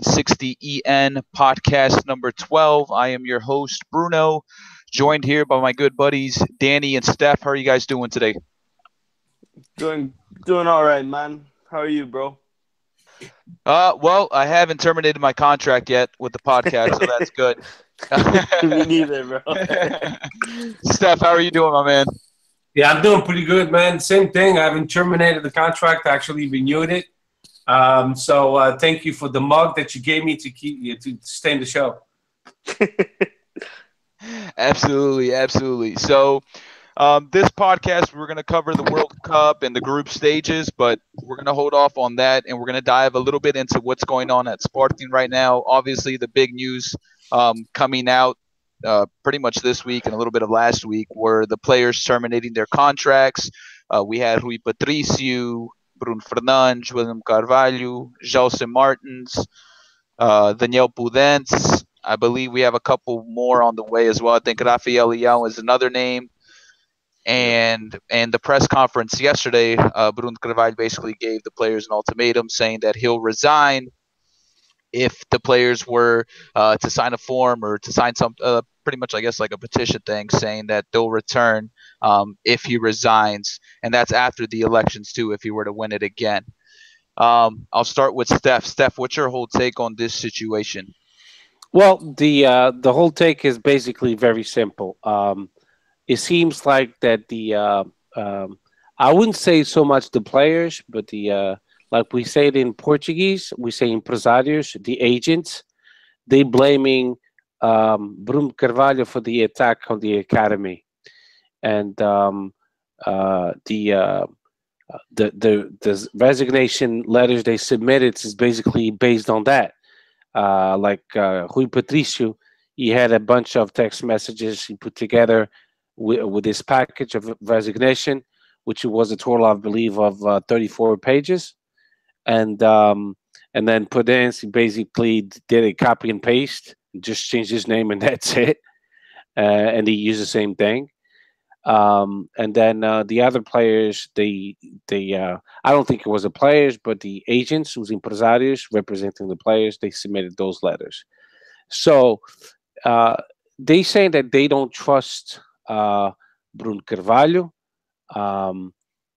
Sporting160EN Podcast number 12. I am your host, Bruno, joined here by my good buddies, Danny and Steph. How are you guys doing today? Doing doing all right, man. How are you, bro? Well, I haven't terminated my contract yet with the podcast, so that's good. Me neither, bro. Steph, how are you doing, my man? Yeah, I'm doing pretty good, man. Same thing. I haven't terminated the contract. I actually renewed it. So thank you for the mug that you gave me to keep you to stay in the show. Absolutely, absolutely. So, this podcast, we're going to cover the World Cup and the group stages, but we're going to hold off on that, and we're going to dive a little bit into what's going on at Sporting right now. Obviously, the big news coming out pretty much this week and a little bit of last week were the players terminating their contracts. We had Rui Patricio, Bruno Fernandes, William Carvalho, Jose Martins, Daniel Pudence. I believe we have a couple more on the way as well. I think Rafael Leão is another name. And the press conference yesterday, Bruno Carvalho basically gave the players an ultimatum saying that he'll resign if the players were to sign a form or to sign some pretty much, I guess, like a petition thing saying that they'll return if he resigns. And that's after the elections, too, if he were to win it again. I'll start with Steph. Steph, what's your whole take on this situation? Well, the whole take is basically very simple. It seems like that I wouldn't say so much the players, but like we say it in Portuguese, we say empresários, the agents, they blaming Bruno Carvalho for the attack on the academy, and the resignation letters they submitted is basically based on that. Rui Patricio, he had a bunch of text messages he put together with this package of resignation, which was a total, I believe, of 34 pages. And then Pudence, he basically did a copy and paste, just changed his name, and that's it. And he used the same thing. And then the other players, I don't think it was the players, but the agents, os empresários representing the players, they submitted those letters. So they say that they don't trust Bruno Carvalho.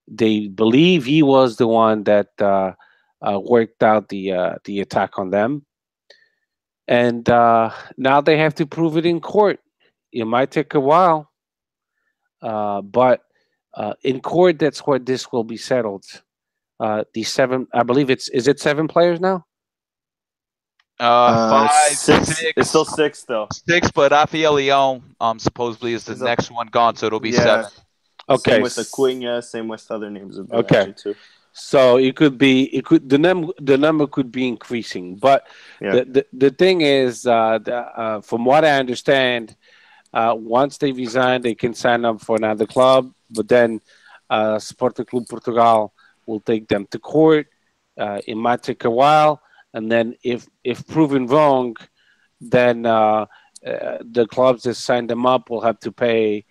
They believe he was the one that worked out the attack on them, and now they have to prove it in court. It might take a while, but in court, that's where this will be settled. The seven, I believe is it seven players now? Five, Six. It's still six, though. Six, but Rafael Leão supposedly is the next one gone, so it'll be seven. Okay. Same with Acuna, same with other names of too. So the number could be increasing, but the thing is, from what I understand, once they resign, they can sign up for another club, but then Sporting Club Portugal will take them to court. It might take a while, and then if proven wrong, then the clubs that signed them up will have to pay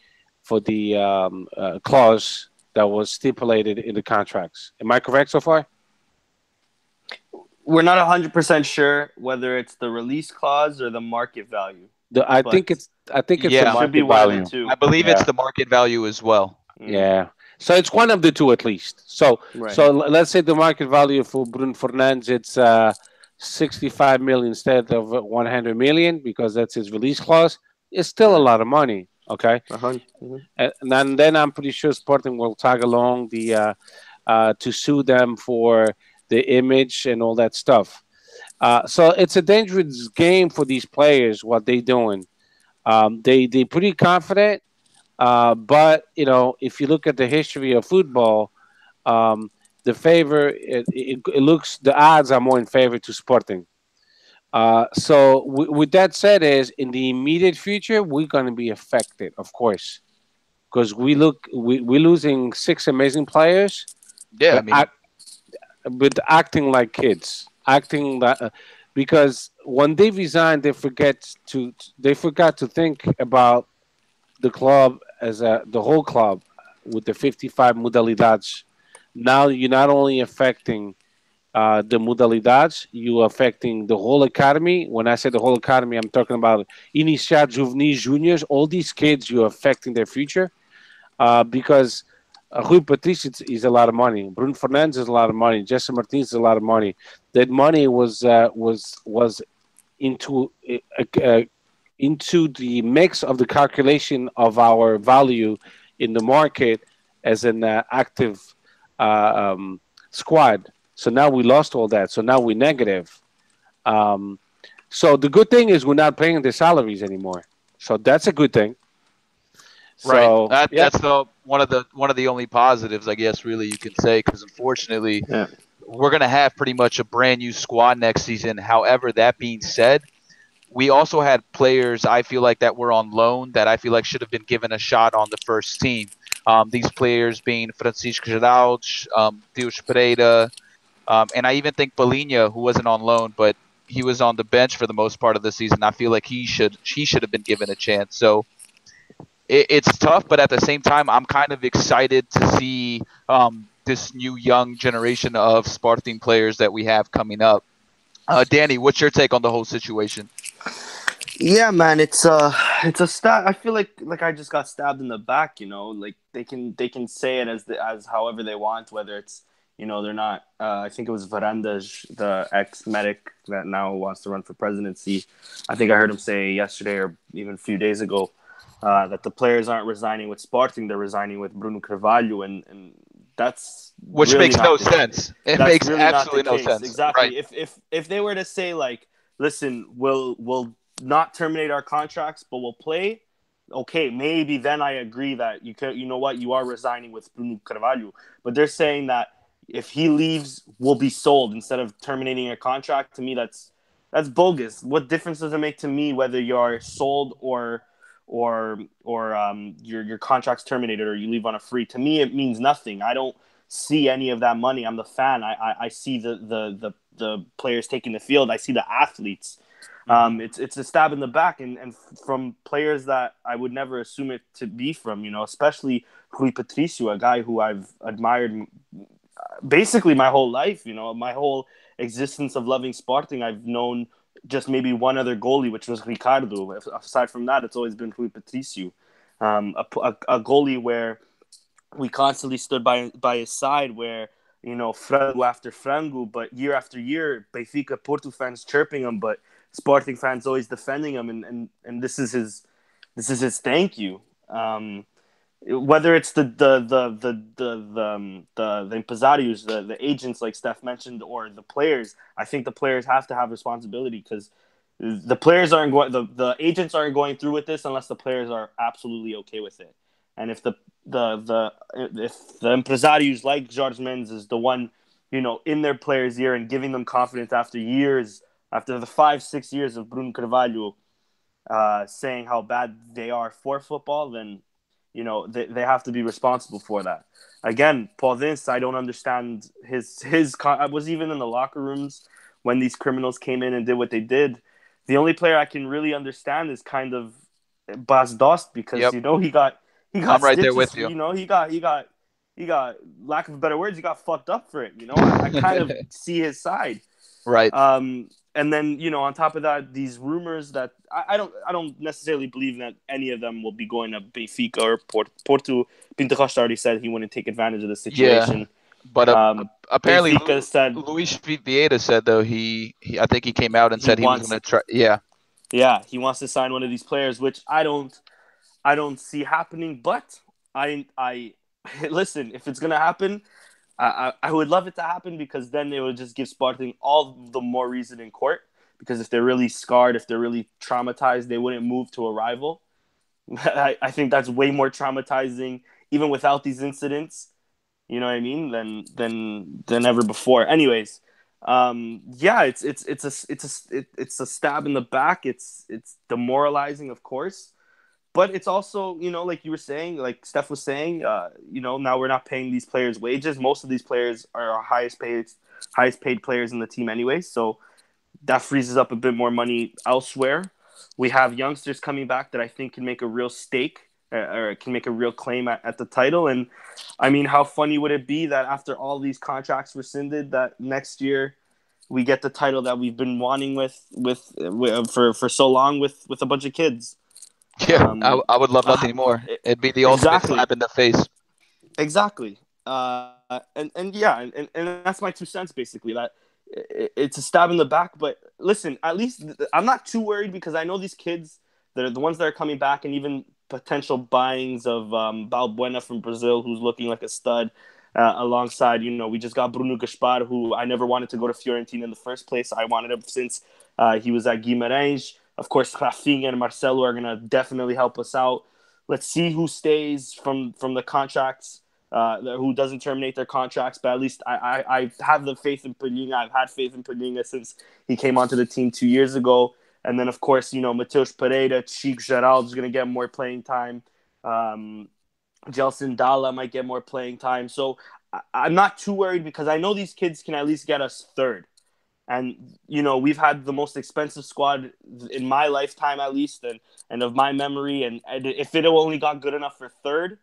for the clause that was stipulated in the contracts. Am I correct so far? We're not 100% sure whether it's the release clause or the market value. I think it's Yeah. the Should be market one of value. the two. I believe it's the market value as well. Yeah. So it's one of the two at least. So Right. so let's say the market value for Bruno Fernandes, it's 65 million instead of 100 million because that's his release clause. It's still a lot of money. Okay. And then I'm pretty sure Sporting will tag along to sue them for the image and all that stuff. So it's a dangerous game for these players. What they doing? They pretty confident, but if you look at the history of football, the favor it looks the odds are more in favor to Sporting. So with that said, is in the immediate future we're going to be affected, of course, because we're losing six amazing players. Yeah, But acting like kids, because when they resign, they forgot to think about the club as the whole club with the 55 modalidades. Now you're not only affecting the modalidades, you affecting the whole academy. When I say the whole academy, I'm talking about iniciados, juvenis, juniors. All these kids, you're affecting their future because Rui Patrício is a lot of money. Bruno Fernandes is a lot of money. Jesse Martins is a lot of money. That money was into into the mix of the calculation of our value in the market as an active squad. So now we lost all that. So now we're negative. So the good thing is we're not paying the salaries anymore. So that's a good thing. So, right. That's one of the only positives, I guess, really you can say, because unfortunately, we're gonna have pretty much a brand new squad next season. However, that being said, we also had players I feel like that were on loan that I feel like should have been given a shot on the first team. These players being Francisco Geraldes, Deus Pereira, and I even think Bolinha, who wasn't on loan, but he was on the bench for the most part of the season. I feel like he should have been given a chance. So it's tough, but at the same time, I'm kind of excited to see this new young generation of Sporting players that we have coming up. Danny, what's your take on the whole situation? Yeah, man, it's a stab. I feel like I just got stabbed in the back. Like they can say it as however they want, whether it's they're not. I think it was Varandas, the ex-medic that now wants to run for presidency. I think I heard him say yesterday or even a few days ago that the players aren't resigning with Sporting, they're resigning with Bruno Carvalho, and that's which really makes no sense. It makes really absolutely no sense. Exactly. Right. If they were to say like, listen, we'll not terminate our contracts, but we'll play. Okay, maybe then I agree that you know what, you are resigning with Bruno Carvalho, but they're saying that if he leaves, we'll be sold instead of terminating a contract. To me, that's bogus. What difference does it make to me whether you're sold or your contract's terminated or you leave on a free? To me, it means nothing. I don't see any of that money. I'm the fan. I see the players taking the field. I see the athletes. It's a stab in the back, and from players that I would never assume it to be from, especially Rui Patricio, a guy who I've admired basically my whole life, my whole existence of loving Sporting. I've known just maybe one other goalie, which was Ricardo. Aside from that, it's always been Rui Patricio, a goalie where we constantly stood by his side, where frango after frango, but year after year, Benfica, Porto fans chirping him, but Sporting fans always defending him, and this is his thank you. Whether it's the empresarios, the agents like Steph mentioned, or the players, I think the players have to have responsibility, because the players aren't going, the agents aren't going through with this unless the players are absolutely okay with it. And if the empresarios like Jorge Mendes is the one, in their players' ear and giving them confidence after the 5-6 years of Bruno Carvalho saying how bad they are for football, then they have to be responsible for that. Again, Paul Vince, I don't understand his. I was even in the locker rooms when these criminals came in and did what they did. The only player I can really understand is kind of Bas Dost, because he got I'm right stitches, there with you. He got lack of better words, he got fucked up for it. I kind of see his side. Right. And then, on top of that, these rumors that I don't necessarily believe that any of them will be going to Benfica or Porto. Pinto Costa already said he wouldn't take advantage of the situation. Yeah, but apparently Benfica said, Luis Vieira said, though, I think he came out and said he was going to try. Yeah. Yeah, he wants to sign one of these players, which I don't see happening. But I listen, if it's going to happen, I would love it to happen, because then it would just give Sporting all the more reason in court. Because if they're really scarred, if they're really traumatized, they wouldn't move to a rival. I think that's way more traumatizing, even without these incidents. You know what I mean? Than ever before. Anyways, yeah, it's a stab in the back. It's demoralizing, of course. But it's also, like you were saying, like Steph was saying, now we're not paying these players wages. Most of these players are our highest paid players in the team anyway. So that freezes up a bit more money elsewhere. We have youngsters coming back that I think can make a real stake or can make a real claim at the title. And I mean, how funny would it be that after all these contracts rescinded, that next year we get the title that we've been wanting for so long with a bunch of kids. Yeah, I would love nothing more. It'd be the ultimate slap in the face. Exactly. And that's my 2 cents, basically, that it's a stab in the back. But listen, at least I'm not too worried, because I know these kids, that are the ones that are coming back, and even potential buyings of Balbuena from Brazil, who's looking like a stud, alongside, we just got Bruno Gaspar, who I never wanted to go to Fiorentina in the first place. I wanted him since he was at Guimarães. Of course, Rafinha and Marcelo are going to definitely help us out. Let's see who stays from the contracts, who doesn't terminate their contracts. But at least I have the faith in Palhinha. I've had faith in Palhinha since he came onto the team 2 years ago. And then, of course, Mateus Pereira, Chico Geraldo is going to get more playing time. Gelson Dalla might get more playing time. So I'm not too worried, because I know these kids can at least get us third. And, we've had the most expensive squad in my lifetime, at least, and of my memory. And if it only got good enough for third,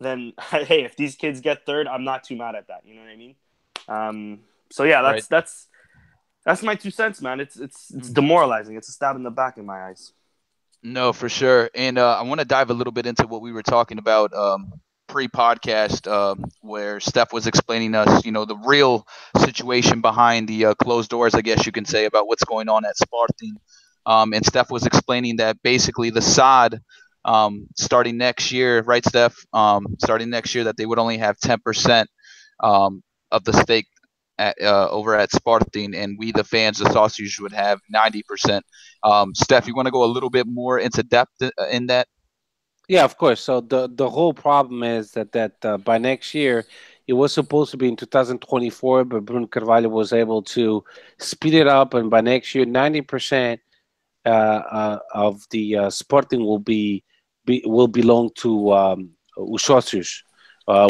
then, hey, if these kids get third, I'm not too mad at that. You know what I mean? So, yeah, that's my 2 cents, man. It's demoralizing. It's a stab in the back in my eyes. No, for sure. And I want to dive a little bit into what we were talking about pre-podcast, where Steph was explaining us, the real situation behind the closed doors, I guess you can say, about what's going on at Sporting. And Steph was explaining that basically the SAD, starting next year, right, Steph? Starting next year, that they would only have 10% of the stake over at Sporting, and we, the fans, the sausage, would have 90%. Steph, you want to go a little bit more into depth in that? Yeah, of course. So the whole problem is that by next year, it was supposed to be in 2024, but Bruno Carvalho was able to speed it up, and by next year, 90% of the Sporting will belong to os sócios,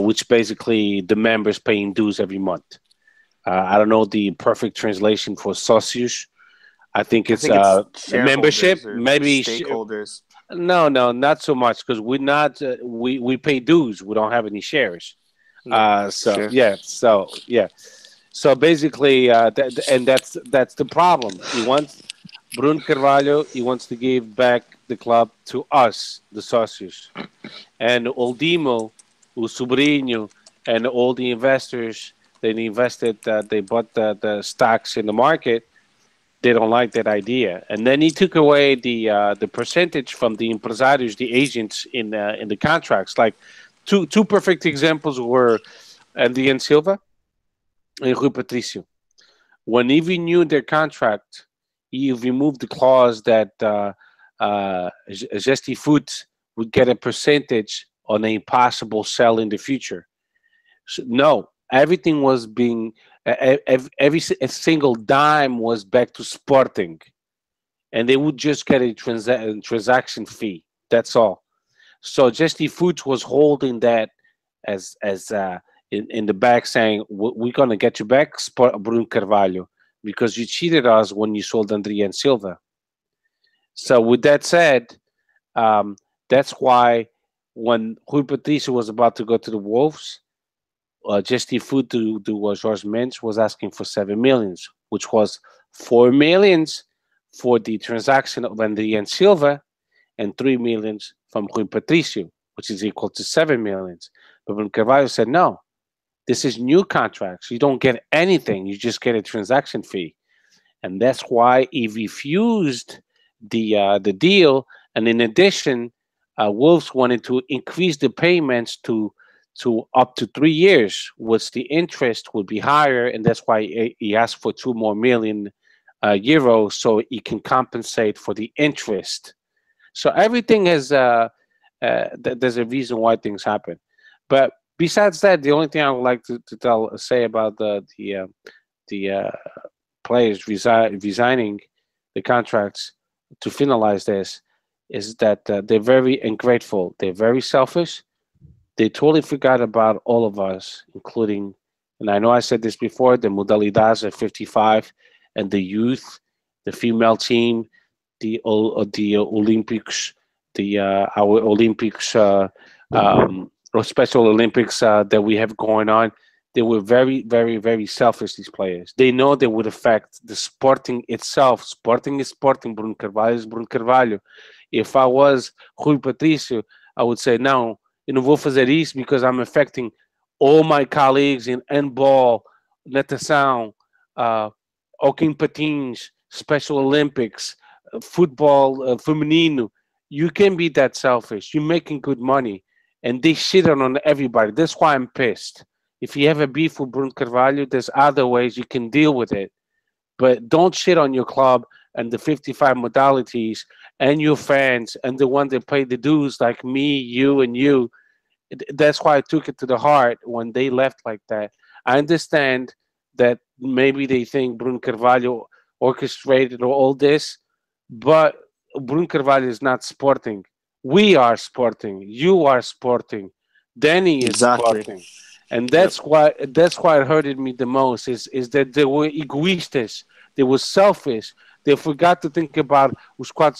which basically the members paying dues every month. I don't know the perfect translation for sócios. I think it's membership, maybe stakeholders. No, not so much, because we're not. We pay dues. We don't have any shares. So basically, that's the problem. He wants Bruno Carvalho. He wants to give back the club to us, the socios, and Oldimo, o Sobrinho, and all the investors. They invested. They bought the stocks in the market. They don't like that idea, and then he took away the percentage from the empresarios, the agents in the contracts. Like two perfect examples were Andrian Silva and Rui Patricio. When he renewed their contract, he removed the clause that Gesti Foot would get a percentage on a possible sell in the future. So, no, everything was being. Every single dime was back to Sporting, and they would just get a transaction fee. That's all. So Gesti Foods was holding that as in the back, saying, "We're gonna get you back, Bruno Carvalho, because you cheated us when you sold Andrian Silva." So with that said, that's why when Rui Patricio was about to go to the Wolves, Gesti Food to Jorge Mendes was asking for 7 million, which was 4 million for the transaction of Andrian Silva and 3 million from Rui Patricio, which is equal to 7 million. But when Carvalho said, no, this is new contracts. You don't get anything. You just get a transaction fee. And that's why he refused the deal. And in addition, Wolves wanted to increase the payments to up to 3 years, which the interest would be higher, and that's why he asked for 2 more million euros, so he can compensate for the interest. So everything has there's a reason why things happen. But besides that, the only thing I would like to say about the players resigning the contracts to finalize this is that they're very ungrateful. They're very selfish. They totally forgot about all of us, including, and I know I said this before, the Modalidades at 55 and the youth, the female team, the Olympics, the our Olympics or Special Olympics that we have going on. They were very, very, very selfish, these players. They know they would affect the Sporting itself. Sporting is Sporting. Bruno Carvalho is Bruno Carvalho. If I was Rui Patrício, I would say, não, eu não vou fazer isso because I'm affecting all my colleagues in handball, natação, hockey em patins, Special Olympics, football, feminino. You can be that selfish. You're making good money. And they shit on everybody. That's why I'm pissed. If you have a beef with Bruno Carvalho, there's other ways you can deal with it. But don't shit on your club and the 55 modalities and your fans and the one that pay the dues like me, you, and you. That's why I took it to the heart when they left like that. I understand that maybe they think Bruno Carvalho orchestrated all this, but Bruno Carvalho is not Sporting. We are Sporting. You are Sporting. Danny is Sporting. And that's why it hurted me the most is that they were egoistas. They were selfish. They forgot to think about os 4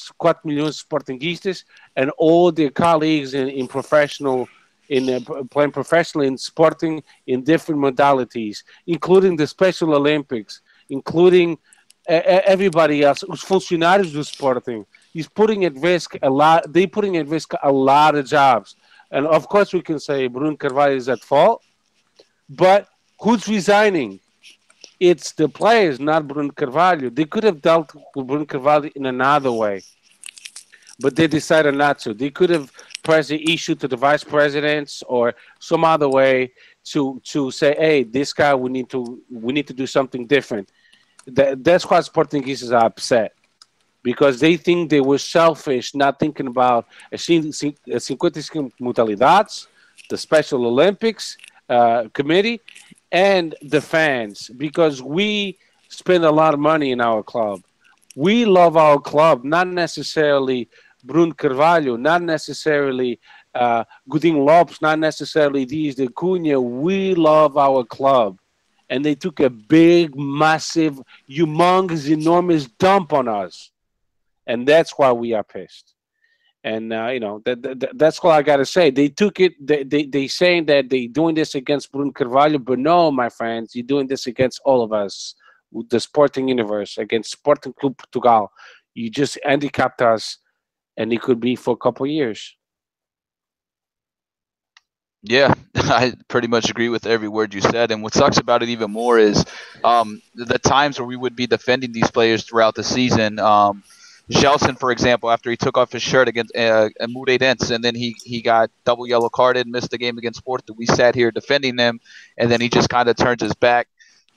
milhões Sportingistas and all their colleagues in professional, playing professionally in Sporting in different modalities, including the Special Olympics, including everybody else, os funcionários do Sporting. He's putting at risk a lot. They're putting at risk a lot of jobs. And of course we can say Bruno Carvalho is at fault, but who's resigning? It's the players, not Bruno Carvalho. They could have dealt with Bruno Carvalho in another way, but they decided not to. They could have pressed the issue to the vice presidents or some other way to say, hey, this guy, we need to do something different. That's why Sportingistas are upset. Because they think they were selfish, not thinking about 55 modalidades, the Special Olympics committee, and the fans. Because we spend a lot of money in our club. We love our club, not necessarily Bruno Carvalho, not necessarily Godinho Lopes, not necessarily Dias de Cunha. We love our club. And they took a big, massive, humongous, enormous dump on us. And that's why we are pissed. And, that's all I got to say. They took it. They saying that they're doing this against Bruno Carvalho. But no, my friends, you're doing this against all of us, the sporting universe, against Sporting Club Portugal. You just handicapped us, and it could be for a couple of years. Yeah, I pretty much agree with every word you said. And what sucks about it even more is the times where we would be defending these players throughout the season. Gelson, for example, after he took off his shirt against Moreirense, and then he got double yellow carded, missed the game against Porto. We sat here defending him, and then he just kind of turns his back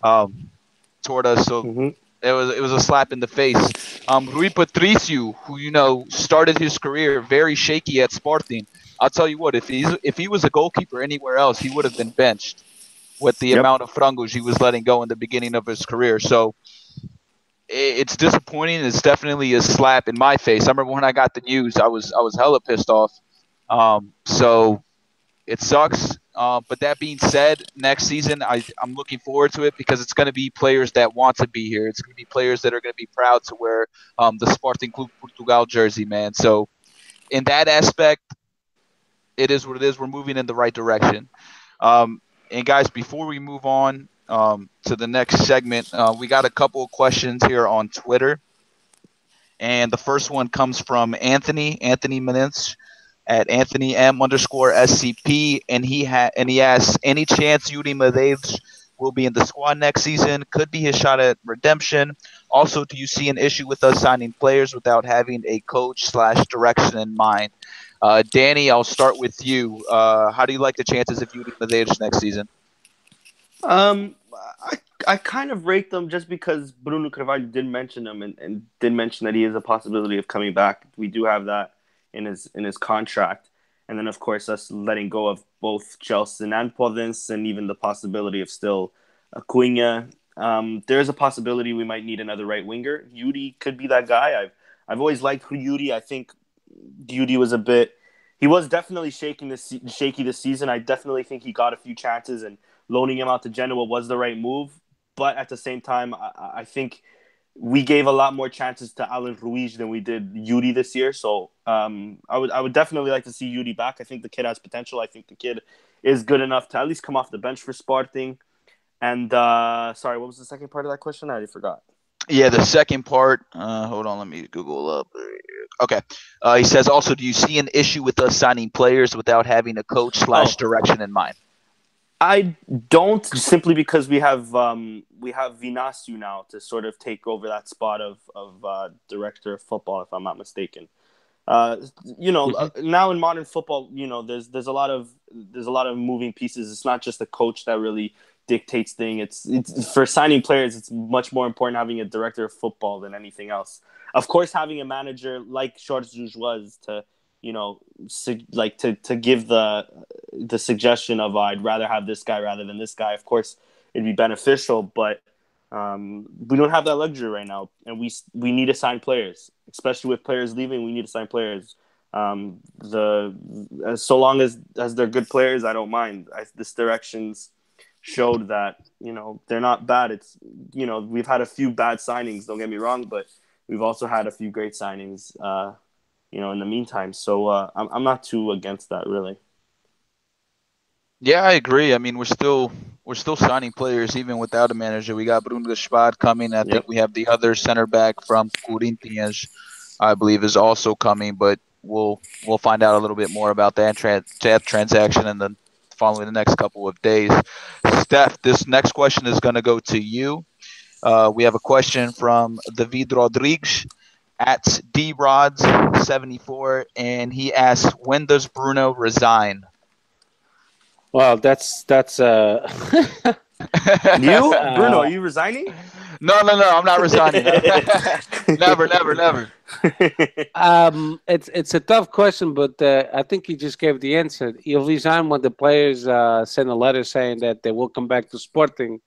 toward us. So it was a slap in the face. Rui Patricio, who started his career very shaky at Sporting. I'll tell you what, if he was a goalkeeper anywhere else, he would have been benched with the amount of frangos he was letting go in the beginning of his career. So it's disappointing. It's definitely a slap in my face. I remember when I got the news, I was hella pissed off. So it sucks. But that being said, next season I'm looking forward to it because it's going to be players that want to be here. It's going to be players that are going to be proud to wear the Sporting Club Portugal jersey, man. So in that aspect, it is what it is. We're moving in the right direction. And guys, before we move on to the next segment, we got a couple of questions here on Twitter. And the first one comes from Anthony Menez at AnthonyM_SCP. And he asks, any chance Yuri Medeiros will be in the squad next season? Could be his shot at redemption. Also, do you see an issue with us signing players without having a coach/direction in mind? Danny, I'll start with you. How do you like the chances of Yuri Medeiros next season? I kind of rate them just because Bruno Carvalho did mention him and did mention that he has a possibility of coming back. We do have that in his contract. And then, of course, us letting go of both Gelson and Podence, and even the possibility of still Cunha. There's a possibility we might need another right winger. Yuri could be that guy. I've always liked Yuri. I think Yuri was he was definitely shaky this season. I definitely think he got a few chances, and loaning him out to Genoa was the right move. But at the same time, I think we gave a lot more chances to Alan Ruiz than we did Yuri this year. So I would definitely like to see Yuri back. I think the kid has potential. I think the kid is good enough to at least come off the bench for Sporting. And sorry, what was the second part of that question? I already forgot. Yeah, the second part. Hold on, let me Google up. Okay. He says also, do you see an issue with us signing players without having a coach / direction in mind? I don't, simply because we have Vinicius now to sort of take over that spot of director of football, if I'm not mistaken. Now in modern football, there's a lot of moving pieces. It's not just the coach that really dictates things. It's for signing players. It's much more important having a director of football than anything else. Of course, having a manager like Jorge was to to give the suggestion of I'd rather have this guy rather than this guy. Of course, it'd be beneficial, but we don't have that luxury right now, and we need to sign players, especially with players leaving. We need to sign players. So long as they're good players, I don't mind. This direction's showed that they're not bad. It's we've had a few bad signings. Don't get me wrong, but we've also had a few great signings. In the meantime, so I'm not too against that, really. Yeah, I agree. I mean, we're still signing players even without a manager. We got Bruno Gaspar coming. I think we have the other center back from Corinthians, I believe, is also coming. But we'll find out a little bit more about that transaction in the next couple of days. Steph, this next question is going to go to you. We have a question from David Rodrigues at DRods74, and he asks, when does Bruno resign? Well, that's you, Bruno, are you resigning? No, I'm not resigning. Never. It's a tough question, but I think he just gave the answer. He'll resign when the players send a letter saying that they will come back to Sporting,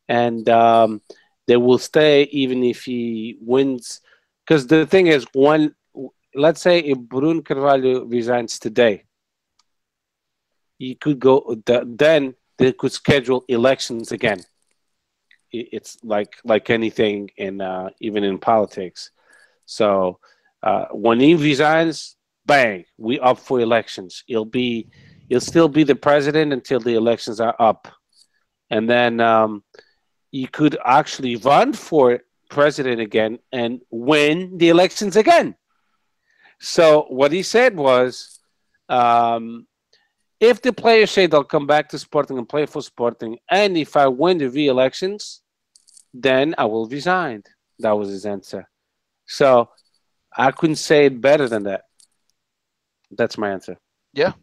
and they will stay even if he wins. Because the thing is, let's say if Bruno Carvalho resigns today, he could go. Then they could schedule elections again. It's like anything in even in politics. So when he resigns, bang, we up for elections. He'll still be the president until the elections are up, and then he could actually run for president again and win the elections again. So what he said was, if the players say they'll come back to Sporting and play for Sporting, and if I win the re-elections, then I will resign. That was his answer. So I couldn't say it better than that. That's my answer. Yeah,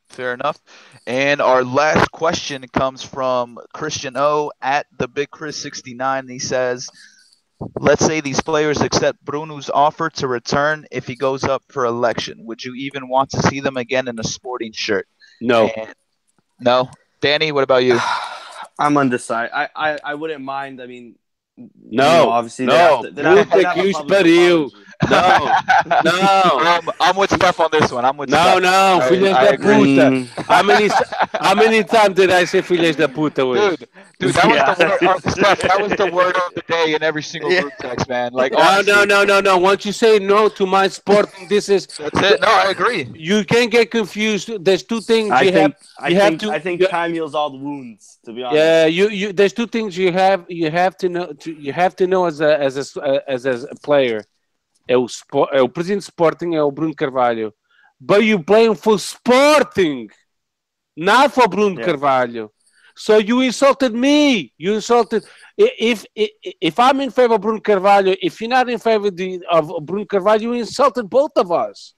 fair enough. And our last question comes from Christian O at the Big Chris 69. He says, let's say these players accept Bruno's offer to return if he goes up for election. Would you even want to see them again in a Sporting shirt? No. No? Danny, what about you? I'm undecided. I wouldn't mind. I mean, no, obviously, no. No. I'm with Steph on this one. No, filhas da puta. How many times did I say filhas da puta? Dude, that was the word of the day in every single group text, man. Like, no. Once you say no to my Sporting, this is. That's it. No, I agree. You can't get confused. There's two things I think time heals all the wounds. To be honest. Yeah, there's two things you have to know. You have to know as a player. É o presidente de Sporting, é o Bruno Carvalho. But you playing for Sporting, not for Bruno Carvalho. So you insulted me. You insulted. If I'm in favor of Bruno Carvalho, if you're not in favor of Bruno Carvalho, you insulted both of us.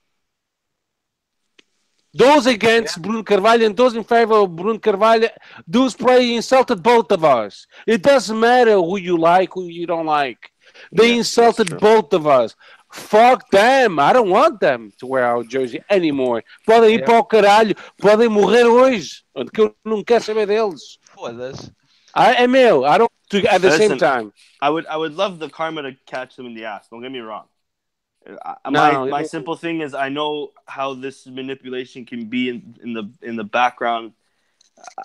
Those against Bruno Carvalho and those in favor of Bruno Carvalho, those players insulted both of us. It doesn't matter who you like, who you don't like. They insulted both of us. Fuck them. I don't want them to wear our jersey anymore. Podem ir para o caralho. Podem morrer hoje. Que eu não quero saber deles. Foda-se. É meu. I don't at the same time. I would love the karma to catch them in the ass. Don't get me wrong. My simple thing is I know how this manipulation can be in the background.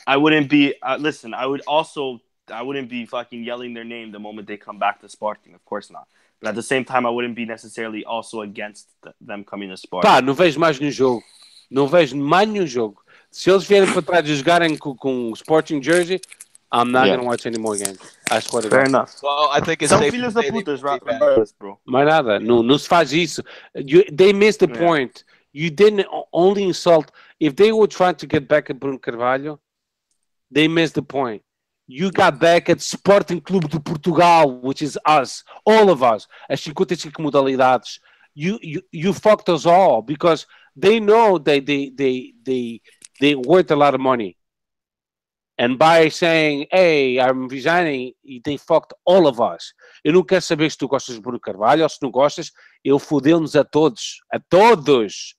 I wouldn't be listen. I would also be fucking yelling their name the moment they come back to Sporting. Of course not. But at the same time, I wouldn't be necessarily also against them coming to Sporting. Pá, não vejo mais nenhum jogo. Não vejo mais nenhum jogo. Se eles vierem para trás e jogarem com o Sporting Jersey, I'm not going to watch any more games. I swear to God. Fair enough. Well, I think it's São safe filhos to da say putas, they won't be back. regardless, bro. Mais nada. Não se faz isso. They missed the point. You didn't only insult. If they were trying to get back at Bruno Carvalho, they missed the point. You got back at Sporting Clube de Portugal, which is us, all of us, as 55 modalidades. You fucked us all because they know they worth a lot of money. And by saying, hey, I'm resigning, they fucked all of us. Eu não quero saber se tu gostas de Bruno Carvalho ou se não gostas, ele fodeu-nos a todos. A todos.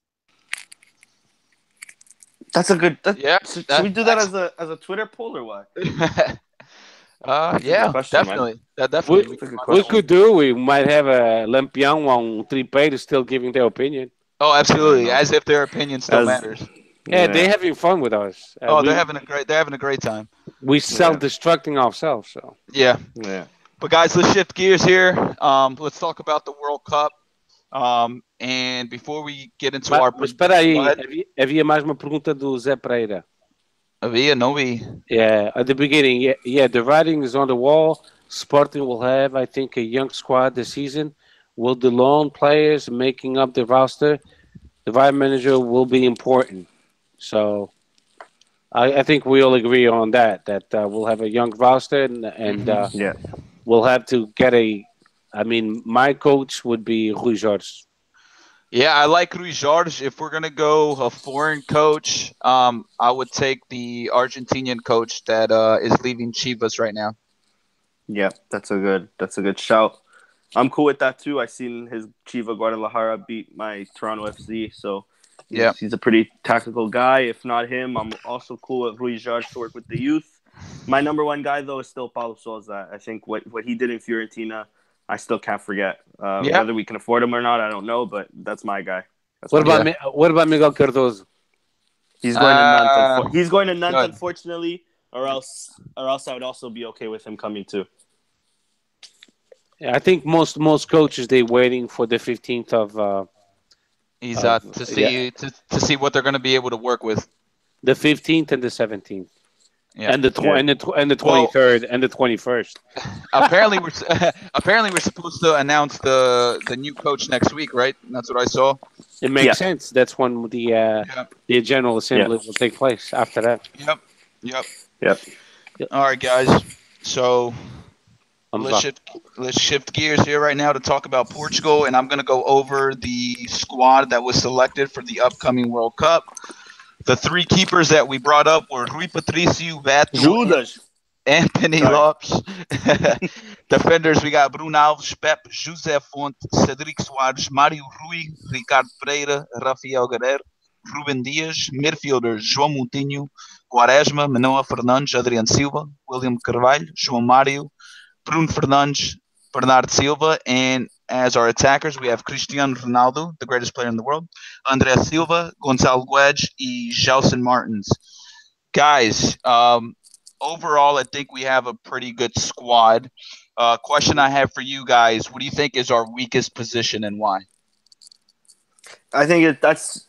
That's a good. Yeah. Should we do that as a Twitter poll or what? Yeah, question, definitely. That definitely. We could do. We might have a Lampião on tripeiro still giving their opinion. Oh, absolutely. As if their opinion still matters. Yeah, they're having fun with us. They're having a great time. We self-destructing ourselves. So yeah. But guys, let's shift gears here. Let's talk about the World Cup. And before we get into our... Mas espera aí, havia mais uma pergunta do Zé Pereira. Havia, não vi. Yeah, at the beginning, the writing is on the wall. Sporting will have, I think, a young squad this season. Will the lone players making up the roster, the vice manager will be important. So I think we all agree on that we'll have a young roster and we'll have to get my coach would be Rui Jorge. Yeah, I like Rui Jorge. If we're going to go a foreign coach, I would take the Argentinian coach that is leaving Chivas right now. Yeah, that's a good shout. I'm cool with that too. I seen his Chiva Guadalajara beat my Toronto FC, so he's a pretty tactical guy. If not him, I'm also cool with Rui Jorge to work with the youth. My number one guy though is still Paulo Sousa. I think what he did in Fiorentina, I still can't forget. Whether we can afford him or not, I don't know, but that's my guy. What about Miguel Cardoso? He's going to Nantes. He's going to Nantes, unfortunately, or else I would also be okay with him coming too. Yeah, I think most coaches they waiting for the 15th of. To see what they're going to be able to work with. The 15th and the 17th. Yeah. And the 23rd and the 21st. Apparently we're supposed to announce the new coach next week, right? That's what I saw. It makes sense. That's when the General Assembly will take place after that. Yep. All right, guys. So let's shift gears here right now to talk about Portugal, and I'm going to go over the squad that was selected for the upcoming World Cup. The three keepers that we brought up were Rui Patricio, Vato, Anthony Lopes. Defenders, we got Bruno Alves, Pep, José Fonte, Cedric Soares, Mário Rui, Ricardo Pereira, Rafael Guerreiro, Ruben Dias. Midfielders, João Moutinho, Quaresma, Manoa Fernandes, Adriano Silva, William Carvalho, João Mário, Bruno Fernandes, Bernardo Silva, and as our attackers, we have Cristiano Ronaldo, the greatest player in the world, André Silva, Gonçalo Guedes, and Gelson Martins. Guys, overall, I think we have a pretty good squad. Question I have for you guys: what do you think is our weakest position and why? I think that's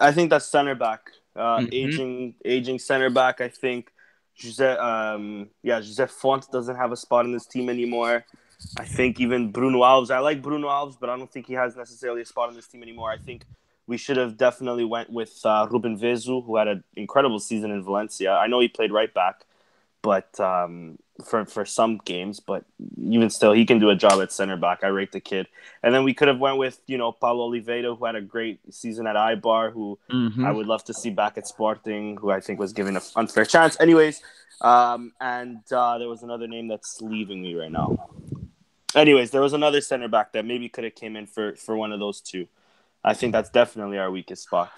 center back. Aging center back. I think José Fonte doesn't have a spot in this team anymore. I think even Bruno Alves. I like Bruno Alves, but I don't think he has necessarily a spot in this team anymore. I think we should have definitely went with Ruben Vesu, who had an incredible season in Valencia. I know he played right back, but for some games, but even still, he can do a job at center back. I rate the kid. And then we could have went with Paulo Oliveira, who had a great season at Eibar, who I would love to see back at Sporting, who I think was given an unfair chance. Anyways, and there was another name that's leaving me right now. Anyways, there was another center back that maybe could have came in for one of those two. I think that's definitely our weakest spot.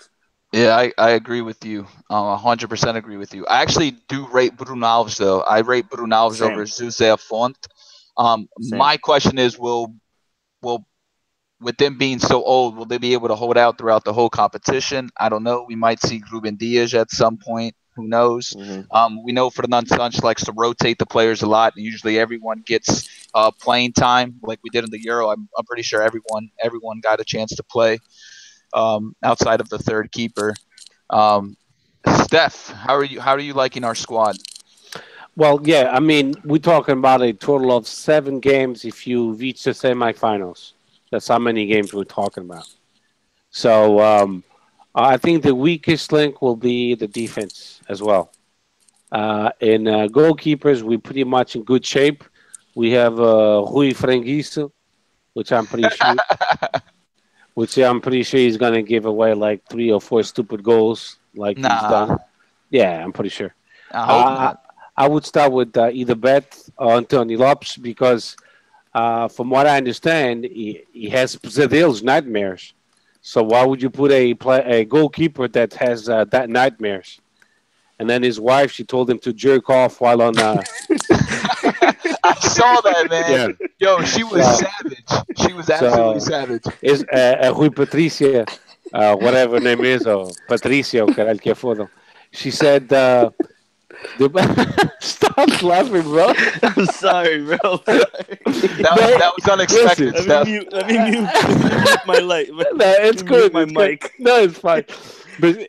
Yeah, I agree with you. 100% agree with you. I actually do rate Bruno Alves, though. I rate Bruno Alves over José Fonte. My question is, will with them being so old, will they be able to hold out throughout the whole competition? I don't know. We might see Ruben Dias at some point. Who knows? We know Fernando Santos likes to rotate the players a lot. Usually everyone gets playing time like we did in the Euro. I'm pretty sure everyone got a chance to play outside of the third keeper. Steph, how are you liking our squad? Well, yeah, I mean, we're talking about a total of 7 games if you reach the semifinals. That's how many games we're talking about. So I think the weakest link will be the defense as well. In goalkeepers, we're pretty much in good shape. We have Rui Franguiço, which I'm pretty sure he's going to give away like 3 or 4 stupid goals like he's done. Yeah, I'm pretty sure. I would start with either Bet or Anthony Lopes because from what I understand, he has Brazil's nightmares. So why would you put a goalkeeper that has that nightmares? And then his wife, she told him to jerk off while on. I saw that, man. Yeah. Yo, she was savage. She was absolutely savage. Is Rui Patricia, whatever her name is, or Patricia, or caralho que foda. She said. Stop laughing, bro. I'm sorry, bro. That was unexpected. Let me mute my light. No, it's good. My mic. Good. No, it's fine. But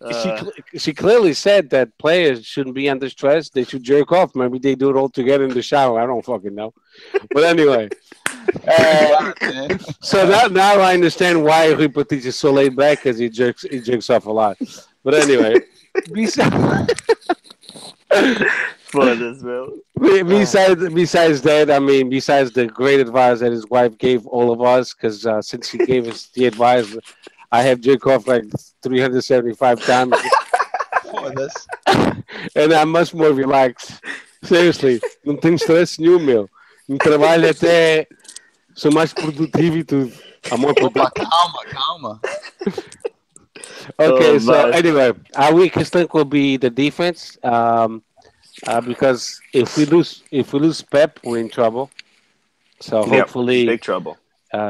she clearly said that players shouldn't be under stress. They should jerk off. Maybe they do it all together in the shower. I don't fucking know. But anyway. So now I understand why Rui Patricia is so laid back because he jerks off a lot. But anyway. Besides that, I mean, besides the great advice that his wife gave all of us, because since she gave us the advice, I have jerked off like 375 times. And I'm much more relaxed. Seriously, não tenho stress nenhum, meu. No trabalho até sou mais produtivo e tudo. Opa, calma. Okay, so anyway, our weakest link will be the defense, because if we lose Pep, we're in trouble. So hopefully, big trouble.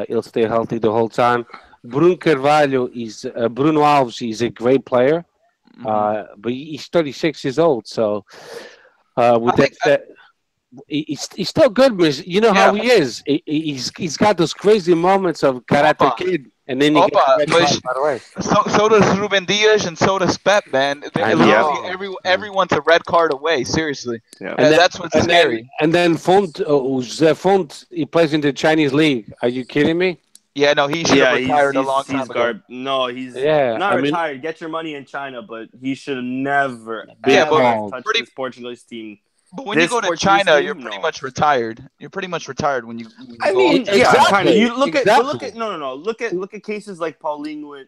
He'll stay healthy the whole time. Bruno Alves is a great player, but he's 36 years old. So he's still good, but you know how he is. He's got those crazy moments of Karate Kid. And then you get right away. So does Ruben Diaz and so does Pep, man. Everyone's a red card away, seriously. Yeah. And that's what's scary. And then Font, he plays in the Chinese league. Are you kidding me? Yeah, no, he should have retired a long time ago. No, he's not retired. Get your money in China, but he should have never touched this Portuguese team. But when you go to China, you're pretty much retired. You're pretty much retired when you exactly. You look at Look at cases like Paulinho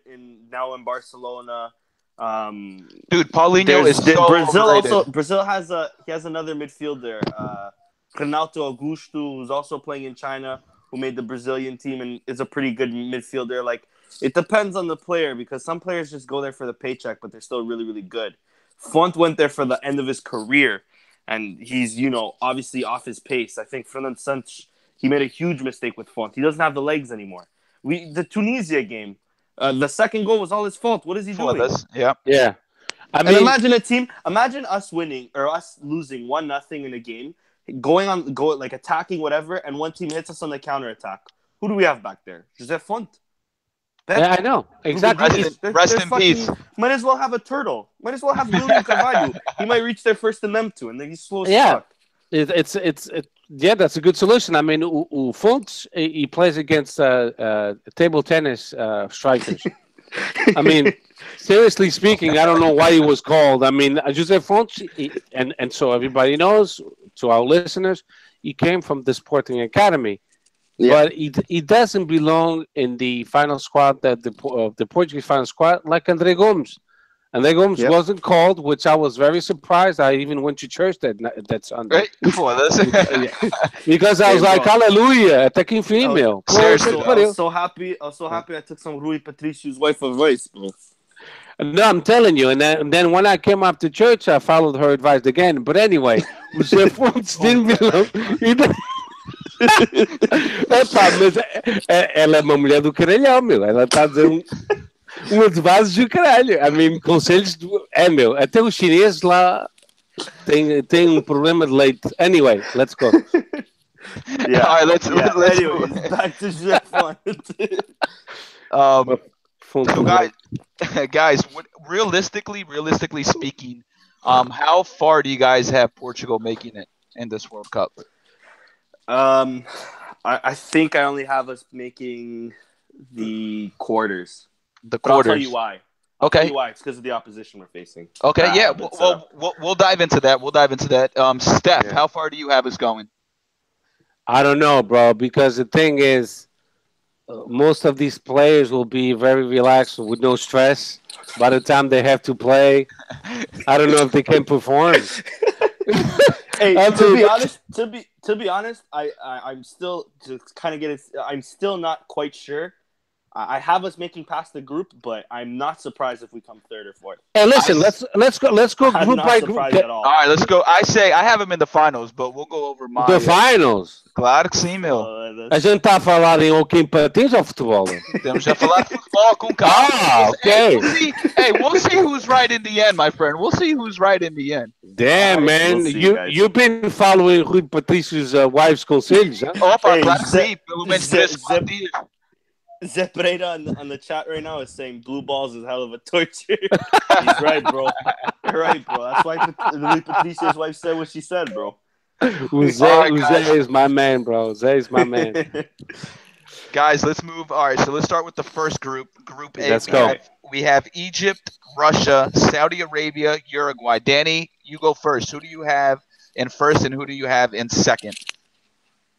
now in Barcelona. Dude, Paulinho is so overrated. Brazil has another midfielder, Renato Augusto, who's also playing in China, who made the Brazilian team and is a pretty good midfielder. Like, it depends on the player because some players just go there for the paycheck, but they're still really, really good. Font went there for the end of his career. And he's, obviously off his pace. I think Fernando Santos, he made a huge mistake with Font. He doesn't have the legs anymore. The Tunisia game, the second goal was all his fault. What is he doing? Yeah. Imagine us winning or us losing 1-0 in a game, like attacking whatever, and one team hits us on the counterattack. Who do we have back there? José Font. Yeah, I know. Exactly. Rest in peace. Might as well have a turtle. Might as well have William Carvalho. He might reach there first and them too, and then he's slow as fuck. It's that's a good solution. I mean, Font, he plays against table tennis strikers. I mean, seriously speaking, I don't know why he was called. I mean, José Font, and so everybody knows, to our listeners, he came from the Sporting Academy. Yeah. But he doesn't belong in the final squad, the Portuguese final squad, like André Gomes. André Gomes wasn't called, which I was very surprised. I even went to church that Sunday. Because I was like, hallelujah, attacking female. Seriously, I was so happy I took some Rui Patricia's wife advice, bro. No, I'm telling you. And then when I came up to church, I followed her advice again. But anyway, José Font didn't belong. Ela é uma mulher do caralhão, meu. Ela está a dizer Umas bases do caralho. I mean, conselhos meu, até os chineses lá têm um problema de leite. Anyway, let's go. Yeah. All right, let's Anyways, back to F1. So guys, realistically speaking, how far do you guys have Portugal making it in this World Cup? I think I only have us making the quarters. The But I'll quarters. tell you why. Okay. Tell you why. It's because of the opposition we're facing. Okay. Yeah. We'll dive into that. Steph, Yeah. how far do you have us going? I don't know, bro, because the thing is, most of these players will be very relaxed with no stress by the time they have to play. I don't know if they can perform. Hey, to be honest, I'm still just kind of getting. I'm still not quite sure. I have us making past the group, but I'm not surprised if we come third or fourth. Hey, listen, let's go I'm group not by group. surprised at all. All right, let's go. I have them in the finals, but we'll go over my The finals. Claro que sim, meu. A gente está a falar em hockey em patins ou futebol? Temos já falar de futebol com calma. Ah, okay. We'll see who's right in the end, my friend. We'll see who's right in the end. Damn, man. We'll see, You've been following Rui Patrício's wife's conselhos, huh? Opa, Hey, claro que sim. Pelo menos três, quatro dias. Zé Pereira on the chat right now is saying blue balls is hell of a torture. He's right, bro. You're right, bro. That's why Louis Patricia's wife said what she said, bro. Zé is my man, bro. Zé is my man. Guys, let's move. All right, so let's start with the first group. Group A. Let's go. We have Egypt, Russia, Saudi Arabia, Uruguay. Danny, you go first. Who do you have in first, and who do you have in second?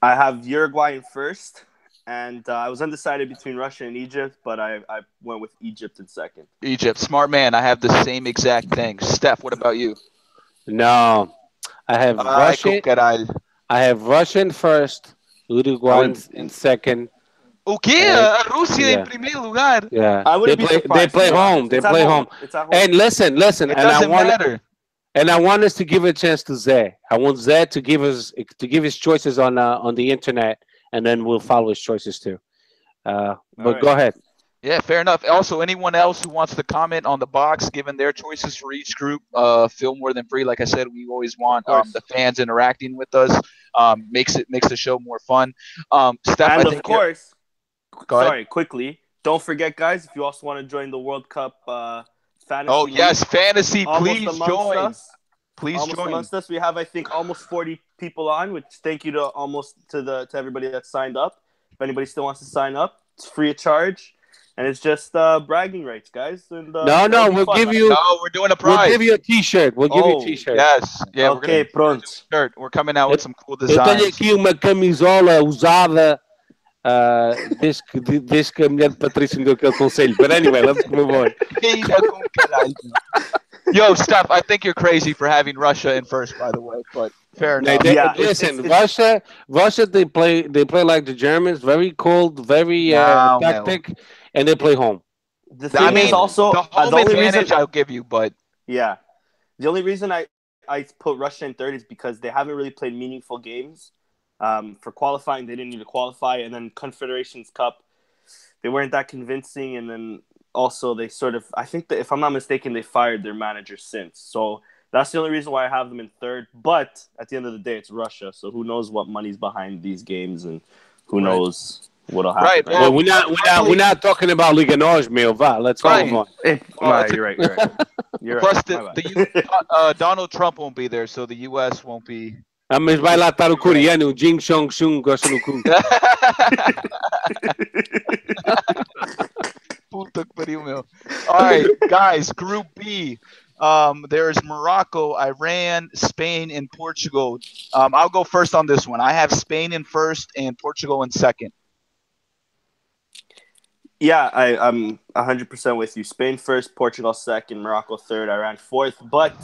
I have Uruguay in first, and I was undecided between Russia and Egypt, but I went with Egypt in second. Egypt, smart man. I have the same exact thing. Steph, what about you? No, I have Russia. I have Russian first, Uruguay in second. O quê? A Rússia em primeiro lugar? Yeah, I wouldn't be surprised. They play home. They play home. It's at home. And listen, It doesn't matter. And I want us to give a chance to Zé. I want Zé to give his choices on the internet, and then we'll follow his choices too. But right. Go ahead. Yeah, fair enough. Also, anyone else who wants to comment on the box, given their choices for each group, feel more than free. Like I said, we always want the fans interacting with us. Makes the show more fun. Steph, And I think of course, sorry, quickly, don't forget, guys, if you also want to join the World Cup fantasy. Oh yes, fantasy! Please join. Please join. Amongst us, we have I think almost 40 people on. Which thank you to everybody that signed up. If anybody still wants to sign up, it's free of charge. And it's just bragging rights, guys. And, we'll give you. No, we're doing a prize. We'll give you a T-shirt. We'll give you a T-shirt. Yes. Yeah. Okay, pronto. We're coming out with some cool Eu designs. tenho aqui uma camisola usada desde que a mulher de Patrícia me deu aquele conselho. But anyway, let's move on. Yo, Steph, I think you're crazy for having Russia in first, by the way. But fair enough. Listen, Russia, they play like the Germans, very cold, very tactic, and they play home. The thing is also the home advantage I'll give you, but yeah, the only reason I put Russia in third is because they haven't really played meaningful games. For qualifying, they didn't need to qualify, and then Confederations Cup, they weren't that convincing, and then also they sort of, I think that if I'm not mistaken, they fired their manager since. So that's the only reason why I have them in third. But at the end of the day, it's Russia, so who knows what money's behind these games, and who knows what'll happen. Right. Well, we're not talking about Liga Nós, meu. Let's go on. You're right. Plus, Donald Trump won't be there, so the U.S. won't be. Mas vai lá estar o coreano, o Jing Chong Chung, gosta no cu. Puta que pariu, meu. All right, guys, Group B. There's Morocco, Iran, Spain, and Portugal. I'll go first on this one. I have Spain in first and Portugal in second. Yeah, I'm 100% with you. Spain first, Portugal second, Morocco third, Iran fourth. But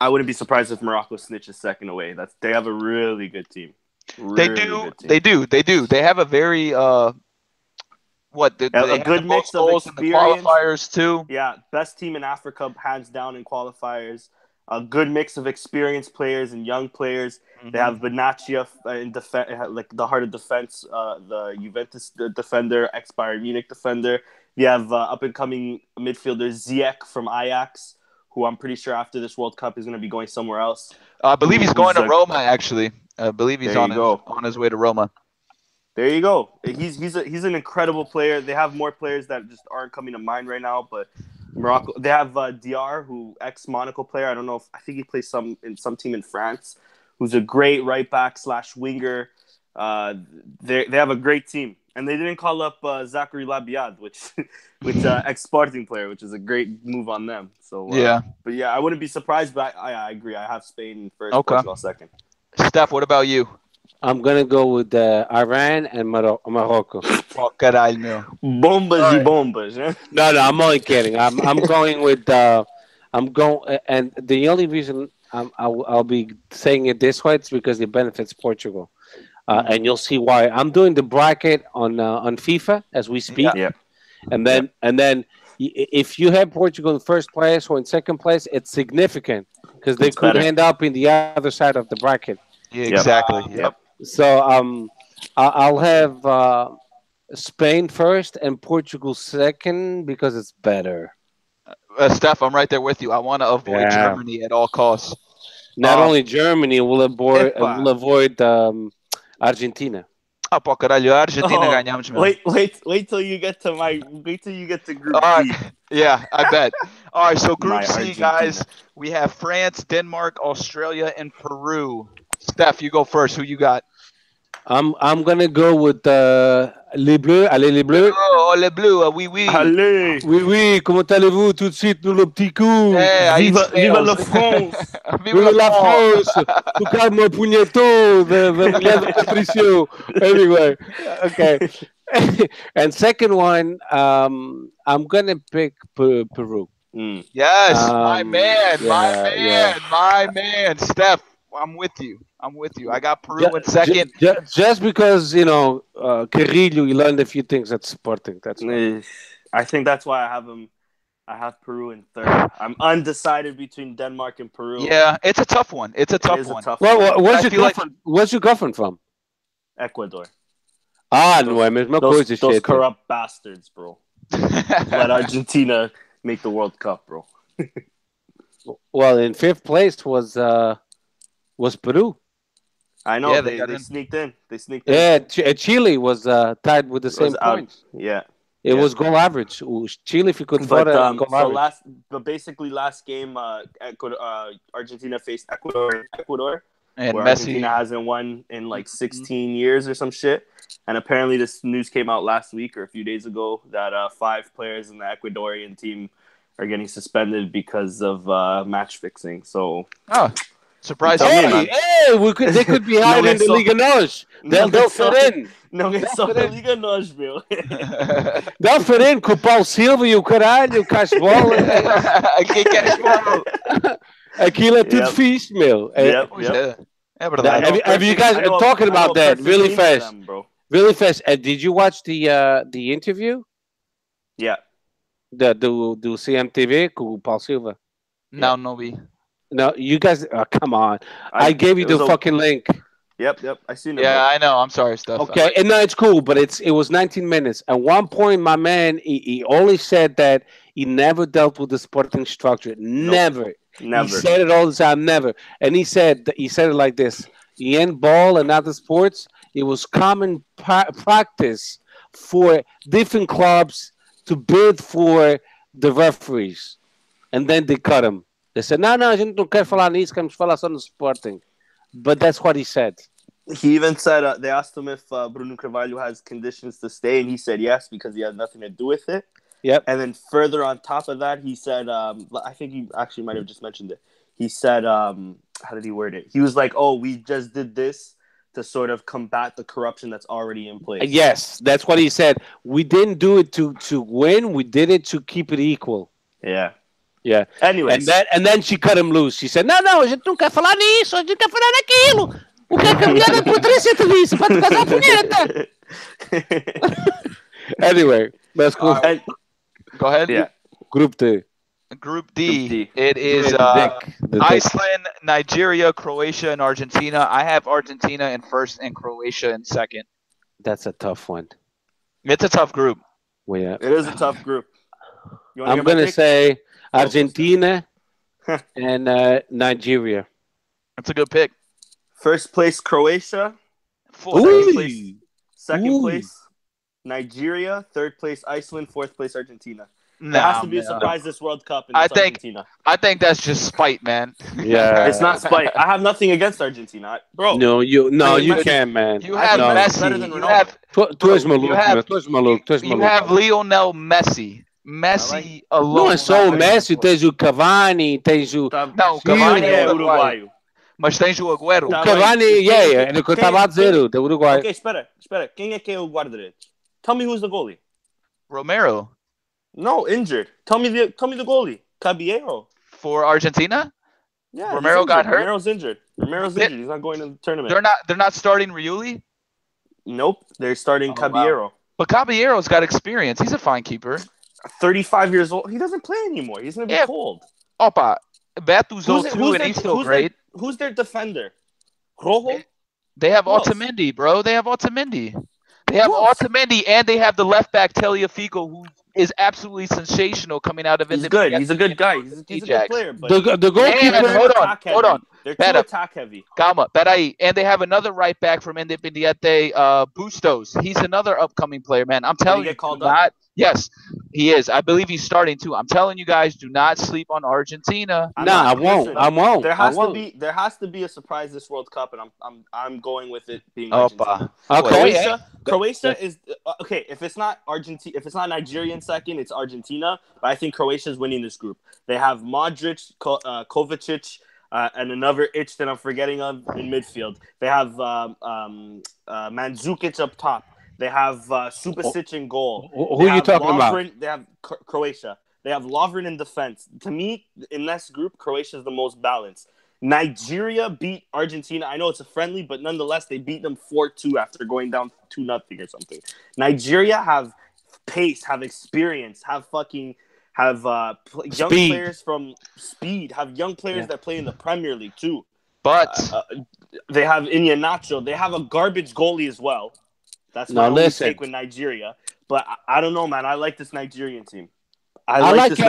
I wouldn't be surprised if Morocco snitches second away. They have a really good team. They do. They have a very a good mix of experience. In the qualifiers too. Yeah, best team in Africa, hands down in qualifiers. A good mix of experienced players and young players. Mm-hmm. They have Benatia in defense, like the heart of defense, the Juventus defender, ex-Bayern Munich defender. You have up-and-coming midfielder Ziyech from Ajax, who I'm pretty sure after this World Cup is going to be going somewhere else. I believe he's going to Roma, actually. I believe he's on his way to Roma. There you go. He's an incredible player. They have more players that just aren't coming to mind right now, but Morocco. They have Diar, who ex-Monaco player. I don't know I think he plays some team in France, who's a great right back / winger. They have a great team, and they didn't call up Zachary Labiad, which ex-Sporting player, which is a great move on them. So but yeah, I wouldn't be surprised. But I agree. I have Spain first, Portugal second. Steph, what about you? I'm gonna go with Iran and Morocco. Oh, caralho. Bombas y bombas. Eh? No, I'm only kidding. I'm going with and the only reason I'll be saying it this way is because it benefits Portugal, and you'll see why. I'm doing the bracket on FIFA as we speak, and then if you have Portugal in first place or in second place, it's significant because they could end up in the other side of the bracket. Yeah, exactly. Yep. So I'll have Spain first and Portugal second because it's better. Steph, I'm right there with you. I want to avoid Germany at all costs. Not only Germany, we'll avoid Argentina. Ah, pô, caralho, Argentina ganhamos, meu. Wait till you get to Group all D. Right. Yeah, I bet. All right, so Group C, Argentina. guys, we have France, Denmark, Australia, and Peru. Steph, you go first. Who you got? I'm gonna go with les Bleus. Allez les Bleus. Oh, les Bleus. Oui, oui. Allez. Oui. Comment allez-vous tout de suite nous le petit coup? Hey, viva la France. Viva la France. Tocado punhetto de Patricio. Anyway, okay. And second one, I'm gonna pick Peru. Yes, my man. Steph, I'm with you. I got Peru in second. Just because, Carrillo, he learned a few things at Sporting. That's why. I think that's why I have him. I have Peru in third. I'm undecided between Denmark and Peru. Yeah, it's a tough one. Where's your girlfriend from? Ecuador. No é a mesma coisa. Those corrupt bastards, bro. Let Argentina make the World Cup, bro. Well, in fifth place was Peru. I know, they sneaked in. Yeah, Chile was tied with the same points. Yeah. It was goal average. Chile, if you could vote goal average. Basically last game, Argentina faced Ecuador. And where Messi. Argentina hasn't won in like 16 years or some shit. And apparently this news came out last week or a few days ago that 5 players in the Ecuadorian team are getting suspended because of match fixing. So... Surprising. They could be hiding in the Liga NOS. They'll fit in. Não é só da Liga NOS, meu. They'll fit in com o Paulo Silva e o caralho, o Cashbola. Quem quer bola? Aquilo é tudo fixe, meu. É verdade. Have you guys talking about that really fast? Really fast. Did you watch the interview? Yeah. Do CMTV com o Paulo Silva? Não vi. No, you guys, come on. I gave you the fucking link. Yep. I seen it. Yeah, I know. I'm sorry, stuff. Okay, and no, it's cool, but it was 19 minutes. At one point, my man, he only said that he never dealt with the Sporting structure. Never. He said it all the time. Never. And he said it like this: in ball and other sports, it was common practice for different clubs to bid for the referees, and then they cut him. They said, no, a gente não quer falar nisso, queremos falar só no Sporting. But that's what he said. He even said, they asked him if Bruno Carvalho has conditions to stay, and he said yes, because he has nothing to do with it. Yep. And then further on top of that, he said, I think he actually might have just mentioned it. He said, how did he word it? He was like, we just did this to sort of combat the corruption that's already in place. Yes, that's what he said. We didn't do it to win, we did it to keep it equal. Yeah. Yeah. Anyways. And then she cut him loose. She said, não, a gente não quer falar nisso, a gente quer falar naquilo. O que a mulher da Patrícia te disse? Para te casar punheta. Anyway, let's go. Go ahead. Yeah. Group D. Group D. It is Iceland, Nigeria, Croatia, and Argentina. I have Argentina in first and Croatia in second. That's a tough one. It's a tough group. Well, yeah. It is a tough group. I'm going to say Argentina and Nigeria. That's a good pick. First place, Croatia. Second place, Nigeria. Third place, Iceland. Fourth place, Argentina. There has to be a surprise this World Cup, and it's Argentina. I think that's just spite, man. Yeah, it's not spite. I have nothing against Argentina, bro. No, you can't, man. You have Messi. You have Lionel Messi. Messi alone. Não é só o Messi, tens o Cavani, tens o... Não, Cavani é uruguaio. Mas tens o Agüero. O Cavani, é o que eu estava a dizer, do Uruguai. Ok, espera. Quem é o guarda-redes? Tell me who's the goalie. Romero. No, injured. Tell me the goalie. Caballero. For Argentina? Yeah, Romero got hurt. Romero's injured. He's not going to the tournament. They're not starting Riuli? Nope, they're starting Caballero. Wow. But Caballero's got experience. He's a fine keeper. 35 years old. He doesn't play anymore. He's going to be cold. Opa, Beto's old too, and he's still great. Who's their defender? Rojo? They have Otamendi, bro. They have Otamendi. And they have the left back Tagliafico, who is absolutely sensational coming out of it. He's good. He's a good guy. He's a good player. But the goalkeeper. Hold on. They're too attack heavy. Calma, peraí. And they have another right back from Independiente, Bustos. He's another upcoming player, man. I'm telling you, yes, he is. I believe he's starting too. I'm telling you guys, do not sleep on Argentina. I won't. There has to be a surprise this World Cup, and I'm going with it being Argentina. Okay. Croatia is okay. If it's not Argentina, if it's not Nigeria in second, it's Argentina. But I think Croatia is winning this group. They have Modric, Kovacic, and another itch that I'm forgetting of in midfield. They have Mandzukic up top. They have Subasic in goal. Who are you talking about? They have Croatia. They have Lovren in defense. To me, in this group, Croatia is the most balanced. Nigeria beat Argentina. I know it's a friendly, but nonetheless, they beat them 4-2 after going down 2-0 or something. Nigeria have pace, have experience, have young players from speed, have young players that play in the Premier League too. But they have Iheanacho. They have a garbage goalie as well. That's my only take with Nigeria. But I don't know, man. I like this Nigerian team. I like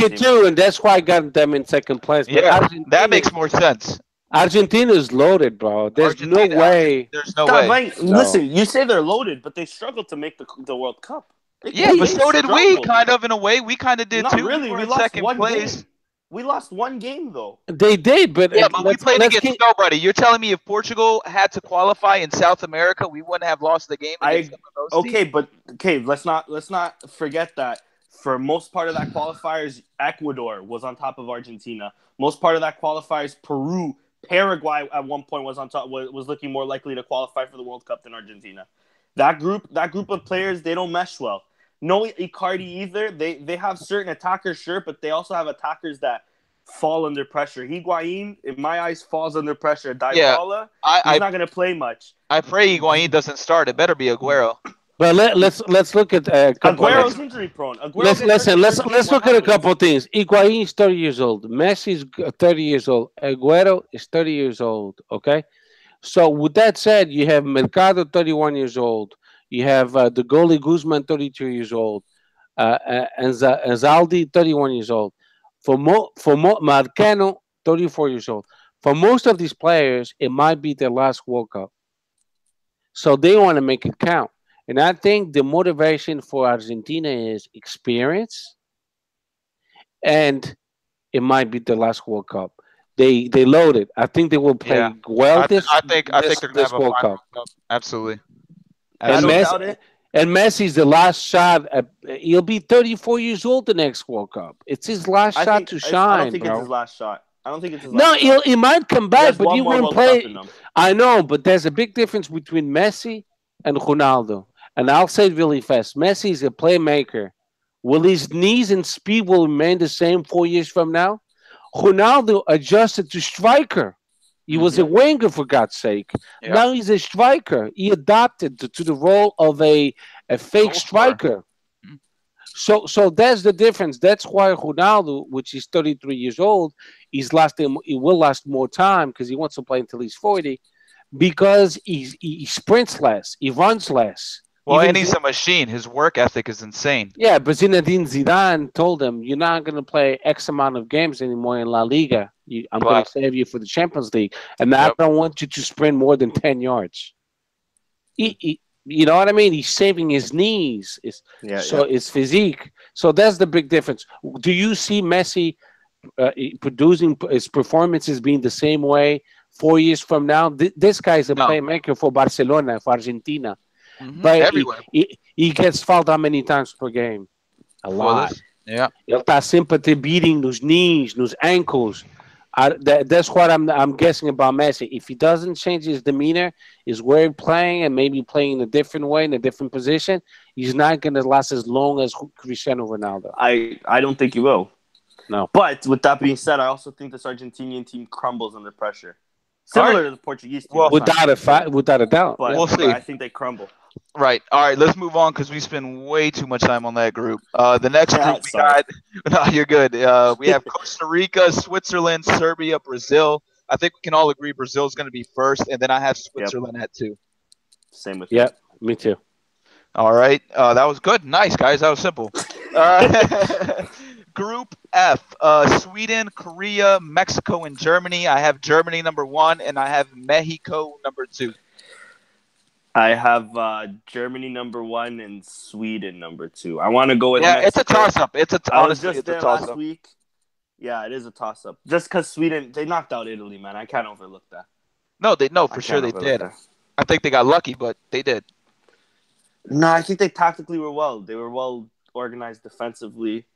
it too, and that's why I got them in second place. But yeah, that makes more sense. Argentina is loaded, bro. There's no way. There's no way. Listen, you say they're loaded, but they struggled to make the World Cup. But so did we, kind of, in a way. We kind of did too. Really, we lost second place. We lost one game, though. They did, but we played against nobody. You're telling me if Portugal had to qualify in South America, we wouldn't have lost the game against some of those teams? Let's not forget that for most part of that qualifiers, Ecuador was on top of Argentina. Most part of that qualifiers, Paraguay at one point was on top, was looking more likely to qualify for the World Cup than Argentina. That group of players, they don't mesh well. No Icardi either. They have certain attackers, sure, but they also have attackers that fall under pressure. Higuain, in my eyes, falls under pressure. Dybala, he's not going to play much. I pray Higuain doesn't start. It better be Agüero. But let's look at Agüero's injury prone. Let's look at a couple of things. Higuain is 30 years old. Messi is 30 years old. Agüero is 30 years old. Okay, so with that said, you have Mercado 31 years old. You have the goalie Guzman 32 years old, and Zaldi 31 years old. For Marcano 34 years old. For most of these players, it might be their last World Cup, so they want to make it count. And I think the motivation for Argentina is experience, and it might be the last World Cup. They loaded. I think they will play well this. I think they're going to have a World Cup. Absolutely. And Messi's the last shot. He'll be 34 years old the next World Cup. It's his last shot to shine. I don't think it's his last shot. He might come back, but he won't play. I know, but there's a big difference between Messi and Ronaldo. And I'll say it really fast. Messi is a playmaker. Will his knees and speed will remain the same 4 years from now? Ronaldo adjusted to striker. He was a winger, for God's sake. Yeah. Now he's a striker. He adapted to the role of a fake striker. So that's the difference. That's why Ronaldo, which is 33 years old, he will last more time because he wants to play until he's 40, because he sprints less, he runs less. Well, and he's a machine. His work ethic is insane. Yeah, but Zinedine Zidane told him, "You're not going to play X amount of games anymore in La Liga. I'm going to save you for the Champions League, and I don't want you to sprint more than 10 yards." You know what I mean? He's saving his knees, his physique. So that's the big difference. Do you see Messi producing his performances being the same way 4 years from now? This guy is a playmaker for Barcelona, for Argentina. Mm-hmm. But Everywhere. He gets fouled how many times per game? A lot. Yeah. Ele está sempre te beating nos knees, nos ankles. That's what I'm guessing about Messi. If he doesn't change his demeanor, his way of playing, and maybe playing in a different way, in a different position, he's not going to last as long as Cristiano Ronaldo. I don't think he will. No. But with that being said, I also think this Argentinian team crumbles under pressure. Similar to the Portuguese team. Well, without a doubt. But we'll see. I think they crumble. Right. All right. Let's move on because we spend way too much time on that group. The next group we got. No, you're good. We have Costa Rica, Switzerland, Serbia, Brazil. I think we can all agree Brazil is going to be first, and then I have Switzerland at 2. Same with me. Yep, me too. All right. That was good. Nice, guys. That was simple. Group F, Sweden, Korea, Mexico, and Germany. I have Germany number 1, and I have Mexico number 2. I have Germany number 1 and Sweden number 2. I want to go with Mexico. It's a toss-up. Honestly, it's a toss-up. Last week. Yeah, it is a toss-up. Just because Sweden, they knocked out Italy, man. I can't overlook that. No, for sure they did. I think they got lucky, but they did. No, I think they tactically were well. They were well organized defensively.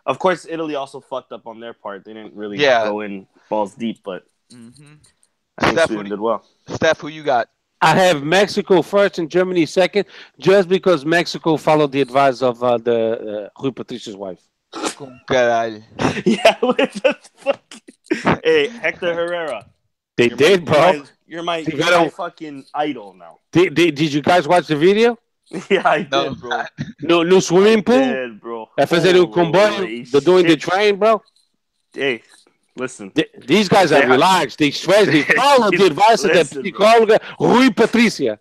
Of course, Italy also fucked up on their part. They didn't really go in balls deep, but I think Sweden did well. Steph, who you got? I have Mexico first and Germany second, just because Mexico followed the advice of the Rui Patricia's wife. Yeah, with the fucking... Hey, Hector Herrera. They did, bro. You're my fucking idol now. Did you guys watch the video? Yeah, I did, bro. No swimming pool? I did, bro. Fazer comboio, they're doing the train, bro. Hey, listen. These guys are relaxed. They stress. They follow the advice of the psychologa Rui Patricia.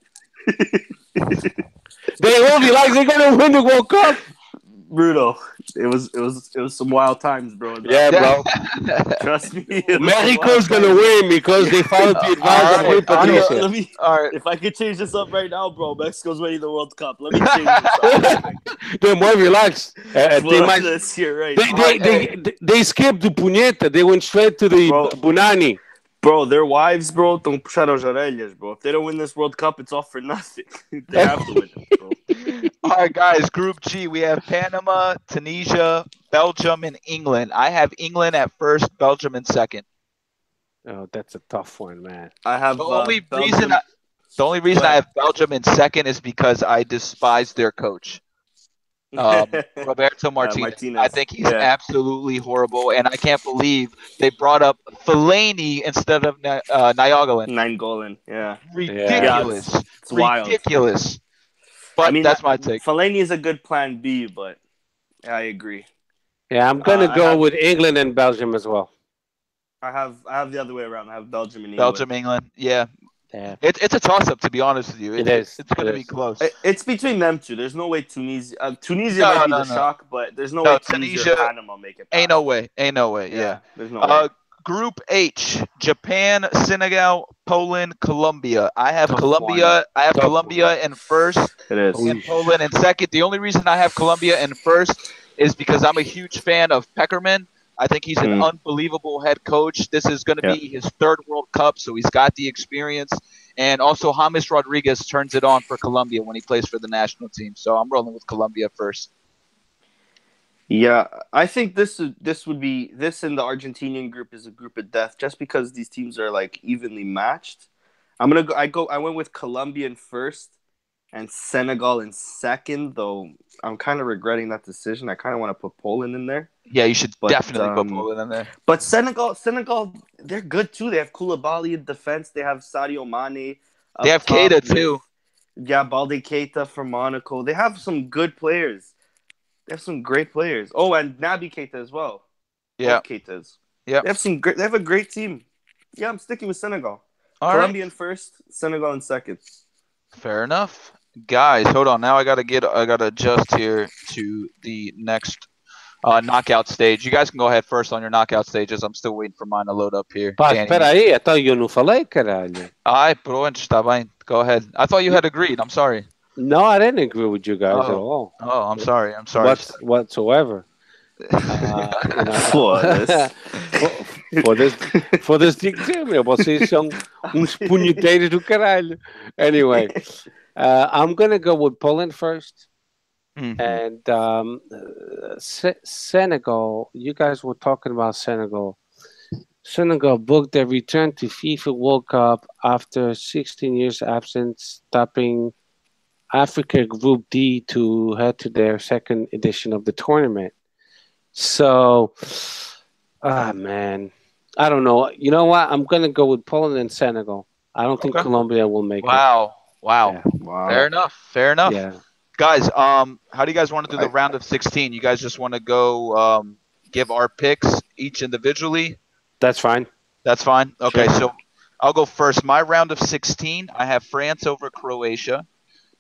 They all relax. They're gonna win the World Cup. Brutal. It was some wild times, bro. Yeah, bro. Trust me. Mexico's gonna win because they followed the advice of Rui Patricia. All right. If I could change this up right now, bro, Mexico's winning the World Cup. Let me change this up. They're more relaxed. You're right. They skipped the punheta. They went straight to the Bunani. Bro, their wives, bro, don't puxar as orelhas, bro. If they don't win this World Cup, it's all for nothing. They have to win it, bro. All right, guys. Group G, we have Panama, Tunisia, Belgium, and England. I have England at first, Belgium in second. Oh, that's a tough one, man. I have the only reason I have Belgium in second is because I despise their coach. Roberto Martinez. I think he's absolutely horrible, and I can't believe they brought up Fellaini instead of Nainggolan. Nainggolan, yeah. Ridiculous. Yeah, it's wild. Ridiculous. But that's my take. Fellaini is a good plan B, but I agree. Yeah, I'm gonna go with England and Belgium as well. I have the other way around. I have Belgium and England. Belgium, England, yeah. It's a toss-up, to be honest with you. It's going to be close. It's between them two. There's no way Tunisia. Tunisia might be the shock, but there's no way Tunisia or Panama make it. Ain't no way. Yeah. There's no way. Group H: Japan, Senegal, Poland, Colombia. I have Colombia. I have Colombia in first. It is. And Poland in second. The only reason I have Colombia in first is because I'm a huge fan of Peckerman. I think he's an unbelievable head coach. This is going to be his third World Cup, so he's got the experience. And also, James Rodriguez turns it on for Colombia when he plays for the national team. So I'm rolling with Colombia first. Yeah, I think this would be in the Argentinian group is a group of death, just because these teams are like evenly matched. I went with Colombia in first and Senegal in second, though I'm kind of regretting that decision. I kind of want to put Poland in there. Yeah, you should definitely put Poland in there. But Senegal, they're good too. They have Koulibaly in defense. They have Sadio Mane. They have Keita too. Yeah, Balde Keita from Monaco. They have some good players. They have some great players. Oh, and Naby Keita as well. Yeah, Keitas. Yeah, They have a great team. Yeah, I'm sticking with Senegal. All Colombia right. in first, Senegal in second. Fair enough. Guys, hold on. Now I gotta adjust here to the next knockout stage. You guys can go ahead first on your knockout stages. I'm still waiting for mine to load up here. Pá, Danny. espera aí, então eu não falei, caralho. Ai, pronto, está bem. Go ahead. I thought you had agreed. I'm sorry. No, I didn't agree with you guys at all. Oh, I'm sorry. I'm sorry. Whatsoever. Foda-se. Foda-se digo dizer, meu. Vocês são uns punheteiros do caralho. Anyway, I'm going to go with Poland first. Mhm. And Senegal, you guys were talking about Senegal. Senegal booked their return to FIFA World Cup after 16 years absence, stopping Africa Group D to head to their second edition of the tournament. So, man, I don't know. You know what? I'm going to go with Poland and Senegal. I don't think Okay. Colombia will make it. Wow. Yeah. Fair enough. Yeah. Guys, how do you guys want to do the round of 16? You guys just want to go give our picks each individually? That's fine. That's fine. Okay, Sure. so I'll go first. My round of 16, I have France over Croatia.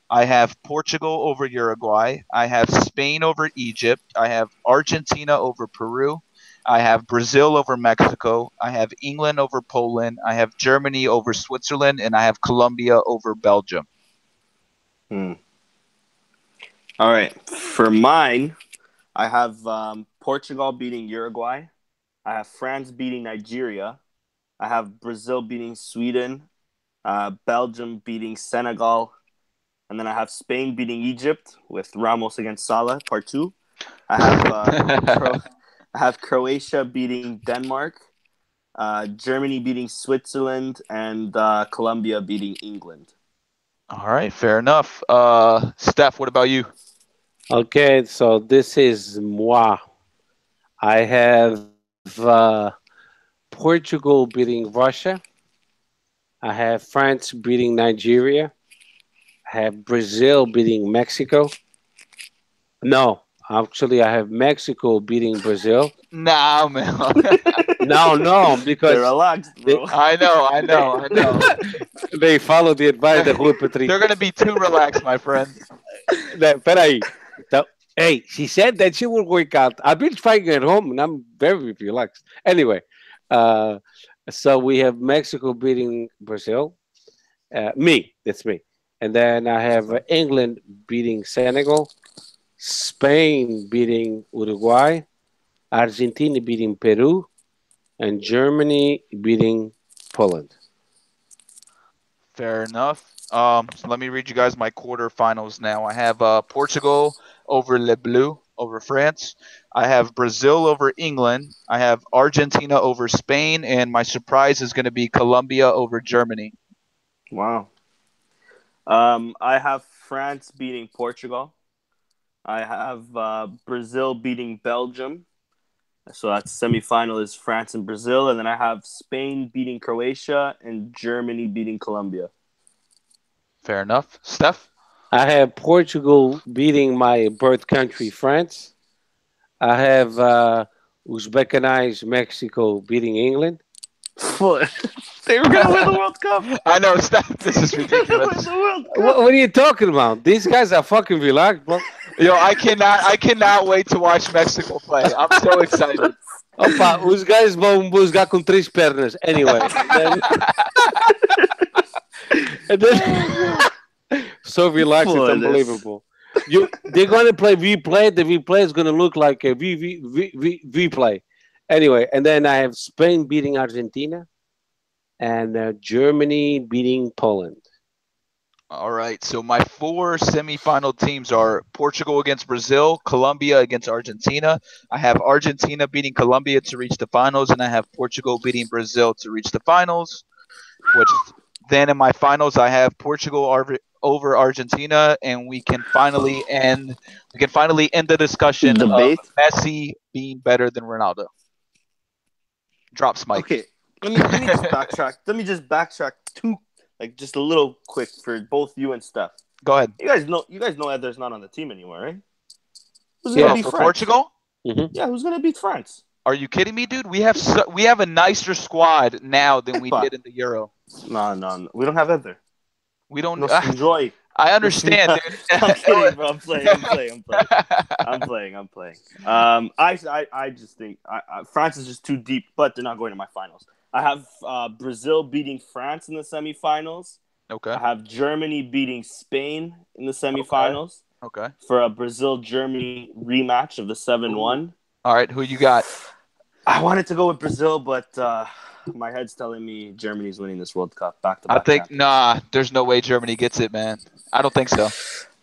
I have Portugal over Uruguay. I have Spain over Egypt. I have Argentina over Peru. I have Brazil over Mexico. I have England over Poland. I have Germany over Switzerland. And I have Colombia over Belgium. All right. For mine, I have Portugal beating Uruguay. I have France beating Nigeria. I have Brazil beating Sweden. Belgium beating Senegal. And then I have Spain beating Egypt with Ramos against Salah, part 2. I have Croatia beating Denmark. Germany beating Switzerland. And Colombia beating England. All right, fair enough. Steph, what about you? Okay, so this is moi. I have Portugal beating Russia. I have France beating Nigeria. I have Brazil beating Mexico. No, actually, I have Mexico beating Brazil. Nah, man. No, because They're relaxed, bro. I know. they follow the advice of Rui Patrick. They're going to be too relaxed, my friend. Peraí. Então, hey, she said that she will work out. I've been trying at home and I'm very relaxed. Anyway, so we have Mexico beating Brazil. That's me. And then I have England beating Senegal, Spain beating Uruguay, Argentina beating Peru, and Germany beating Poland. Fair enough. So let me read you guys my quarterfinals now. I have Portugal over Le Bleu over France. I have Brazil over England. I have Argentina over Spain. And my surprise is going to be Colombia over Germany. Wow. I have France beating Portugal. I have Brazil beating Belgium. So that semifinal is France and Brazil. And then I have Spain beating Croatia and Germany beating Colombia. Fair enough. Steph? I have Portugal beating my birth country, France. I have Uzbekistan, Mexico beating England. They were going to win the World Cup. I know, Steph. This is ridiculous. What are you talking about? These guys are fucking relaxed, bro. Yo, I cannot wait to watch Mexico play. I'm so excited. Opa, os gajos vão buscar com 3 pernas. Anyway. And then so relaxed, it's unbelievable. They're going to play replay. The replay is going to look like a replay. Anyway, and then I have Spain beating Argentina and Germany beating Poland. All right, so my 4 semifinal teams are Portugal against Brazil, Colombia against Argentina. I have Argentina beating Colombia to reach the finals, and I have Portugal beating Brazil to reach the finals. Which then in my finals, I have Portugal over Argentina, and we can finally end the discussion Debate. of Messi being better than Ronaldo. Drops Mike. Okay, let me just backtrack. Let me just backtrack just a little quick for both you and Steph. Go ahead. You guys know Eder's not on the team anymore, right? Who's Yeah, gonna beat for France? Portugal? Mm-hmm. Yeah, who's gonna beat France? Are you kidding me, dude? We have a nicer squad now than we did in the Euro. No. We don't have Eder. We don't Nos enjoy. I understand, dude. I'm kidding, bro. I'm playing. I just think France is just too deep, but they're not going to my finals. I have Brazil beating France in the semifinals. Okay. I have Germany beating Spain in the semifinals. Okay. For a Brazil-Germany rematch of the 7-1. All right, who you got? I wanted to go with Brazil, but my head's telling me Germany's winning this World Cup back-to-back. I think, there's no way Germany gets it, man. I don't think so.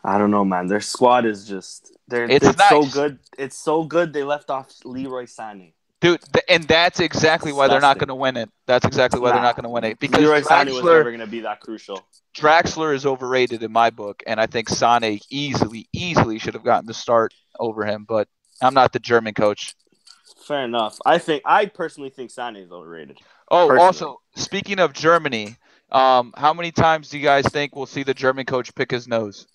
I don't know, man. Their squad is just... It's nice. so good. It's so good they left off Leroy Sané. Dude, and that's exactly why they're not going to win it. That's exactly why they're not going to win it. Because Leroy Sané was never going to be that crucial. Draxler is overrated in my book, and I think Sané easily should have gotten the start over him, but I'm not the German coach. Fair enough. I personally think Sané is overrated. Oh, personally. Also, speaking of Germany, how many times do you guys think we'll see the German coach pick his nose?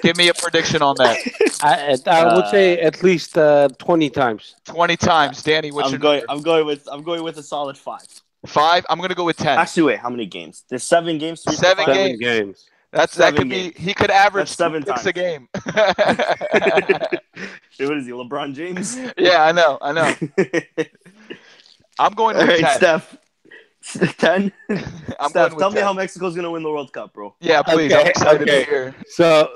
Give me a prediction on that. I would say at least 20 times. 20 times, Danny. What's your number? I'm going with a solid 5. 5. I'm going to go with 10. Actually, wait. How many games? There's 7 games. 7 games. That could be. He could average 7 times a game. What is he, LeBron James? Yeah, I know. I'm going with 10. Steph. 10? Steph, tell me how Mexico's going to win the World Cup, bro. Yeah, please. I'm excited to hear. So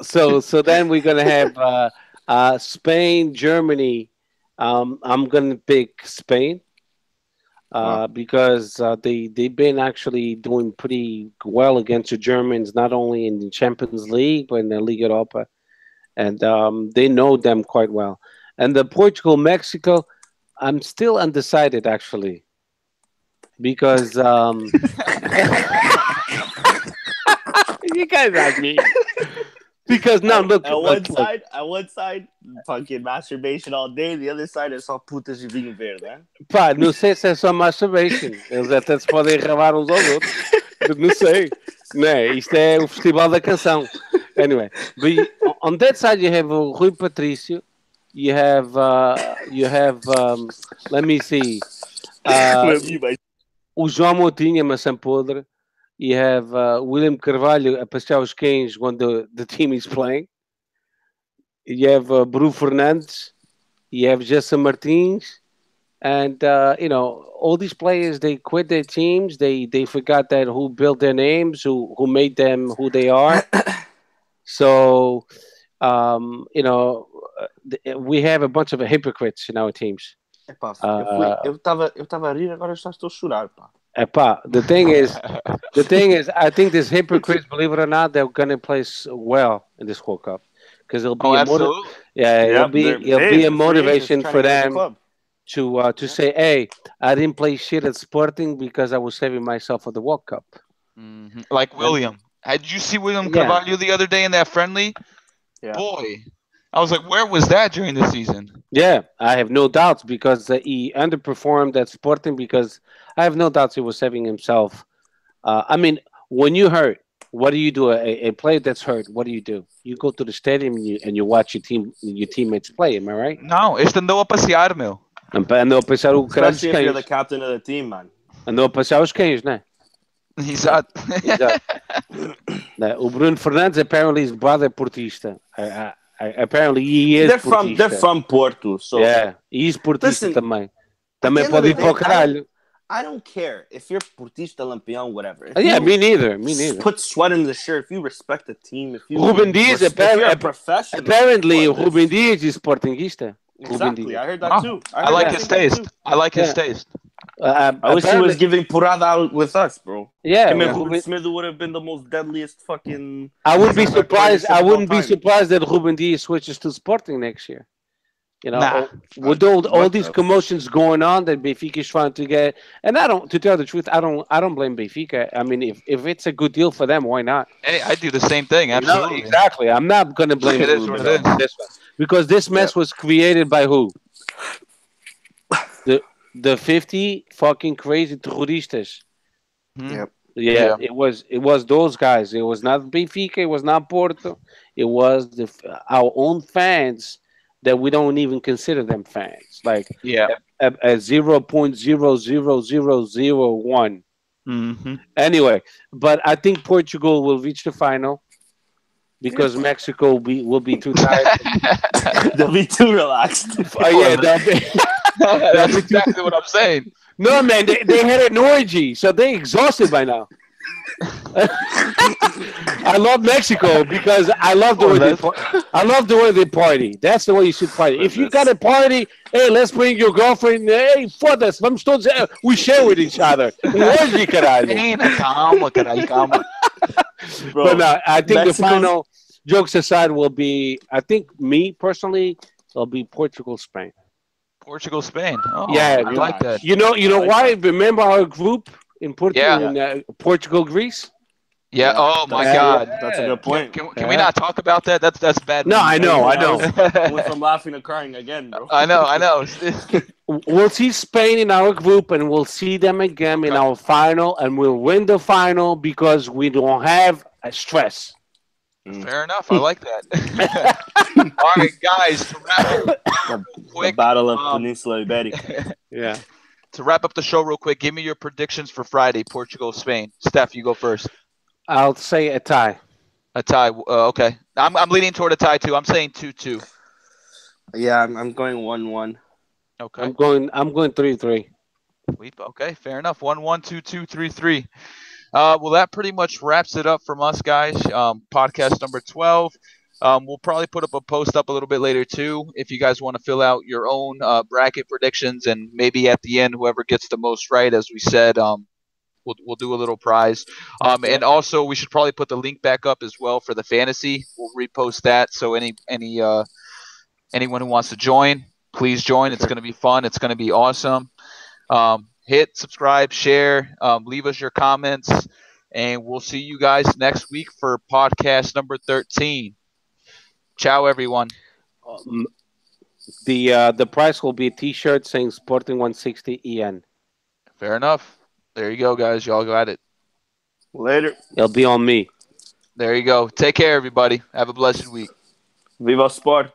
then we're going to have Spain, Germany. I'm going to pick Spain because they've been actually doing pretty well against the Germans, not only in the Champions League, but in the Liga Europa. And they know them quite well. And the Portugal, Mexico, I'm still undecided, actually. Because you guys like me. Because now look at one side, fucking masturbation all day. The other side é só putas de vinho verde, né? Pá, não sei se é só masturbation. Eles até se podem rabar uns aos outros. Não sei. Né? Isto é o festival da canção. Anyway, but on that side you have Rui Patricio. You have let me see. O João Moutinho, maçã podre. You have William Carvalho a passear os cães when the team is playing. You have Bruno Fernandes. You have Jesse Martins. And, all these players, they quit their teams. They forgot that who built their names, who made them who they are. So, we have a bunch of hypocrites in our teams. Epá, eu tava a rir, agora já estou a chorar, pá. Epá, the thing is, I think these hypocrites, believe it or not, they're gonna play well in this World Cup because it'll be it'll be a motivation for them to say, "Hey, I didn't play shit at Sporting because I was saving myself for the World Cup." Mm-hmm. Like William. Did you see William Carvalho the other day in that friendly? Yeah. Boy. I was like, where was that during the season? Yeah, I have no doubts because he underperformed at Sporting because I have no doubts he was saving himself. When you hurt, what do you do? A player that's hurt, what do? You go to the stadium and you watch your teammates play, am I right? Não, este andou a passear, meu. Andou a passear o caralho dos cães. Especially if you're the captain of the team, man. Andou a passear os cães, né? Exato. O Bruno Fernandes apparently is brother portista. Apparently he is portista. They're from Porto, so yeah, he's portista também. Também pode ir para o caralho. I don't care if you're portista, lampião, whatever. Me neither. Put sweat in the shirt. If you respect the team, if you Ruben Dias, apparently Ruben Dias is Sportingista. Exactly, I heard that too. I like his taste. I wish he was giving Purada out with us, bro. Yeah, Ruben Smith would have been the most deadliest fucking. I wouldn't be surprised. I wouldn't be surprised that Ruben Dias switches to Sporting next year. With all these commotions going on that Benfica is trying to get, and to tell the truth, I don't blame Benfica. I mean, if it's a good deal for them, why not? Hey, I do the same thing. Absolutely, exactly. I'm not going to blame it what it is. Because this mess was created by who? The 50 fucking crazy terroristas. Yep. Yeah, it was those guys. It was not Benfica. It was not Porto. It was our own fans that we don't even consider them fans. Like a 0.00001 Anyway, but I think Portugal will reach the final because Mexico will be too tired. They'll be too relaxed. That's exactly what I'm saying. No, man, they had an orgy, so they're exhausted by now. I love Mexico because I love the way they party. That's the way you should party. If you got a party, hey, let's bring your girlfriend. Hey, foda-se, vamos todos. We share with each other. Orgy, caralho. Calma, caralho, calma. But no, I think the final, jokes aside, will be. I think me personally, it'll be Portugal, Spain. Portugal, Spain. Oh, yeah, I like that. You know why? Remember our group in Portugal, Portugal, Greece. Yeah. Oh my God, that's a good point. Can we not talk about that? That's bad. No, I know. Went from laughing to crying again, bro. I know. We'll see Spain in our group, and we'll see them again in our final, and we'll win the final because we don't have a stress. Fair enough. I like that. All right, guys. To wrap up quick, the Battle of Peninsula Iberica. Yeah. To wrap up the show real quick, give me your predictions for Friday, Portugal, Spain. Steph, you go first. I'll say a tie. A tie. Okay. I'm leaning toward a tie too. I'm saying 2-2. Yeah, I'm going 1-1. Okay. I'm going 3-3. Okay, fair enough. 1-1, 2-2, 3-3. Well, that pretty much wraps it up from us, guys. Podcast number 12. We'll probably put up a post up a little bit later too, if you guys want to fill out your own bracket predictions, and maybe at the end, whoever gets the most right, as we said, we'll do a little prize. And also, we should probably put the link back up as well for the fantasy. We'll repost that, so anyone who wants to join, please join. It's going to be fun. It's going to be awesome. Hit subscribe, share, leave us your comments, and we'll see you guys next week for podcast number 13. Ciao, everyone. The price will be a T-shirt saying Sporting160EN. Fair enough. There you go, guys. Y'all got it. Later. It'll be on me. There you go. Take care, everybody. Have a blessed week. Viva Sport.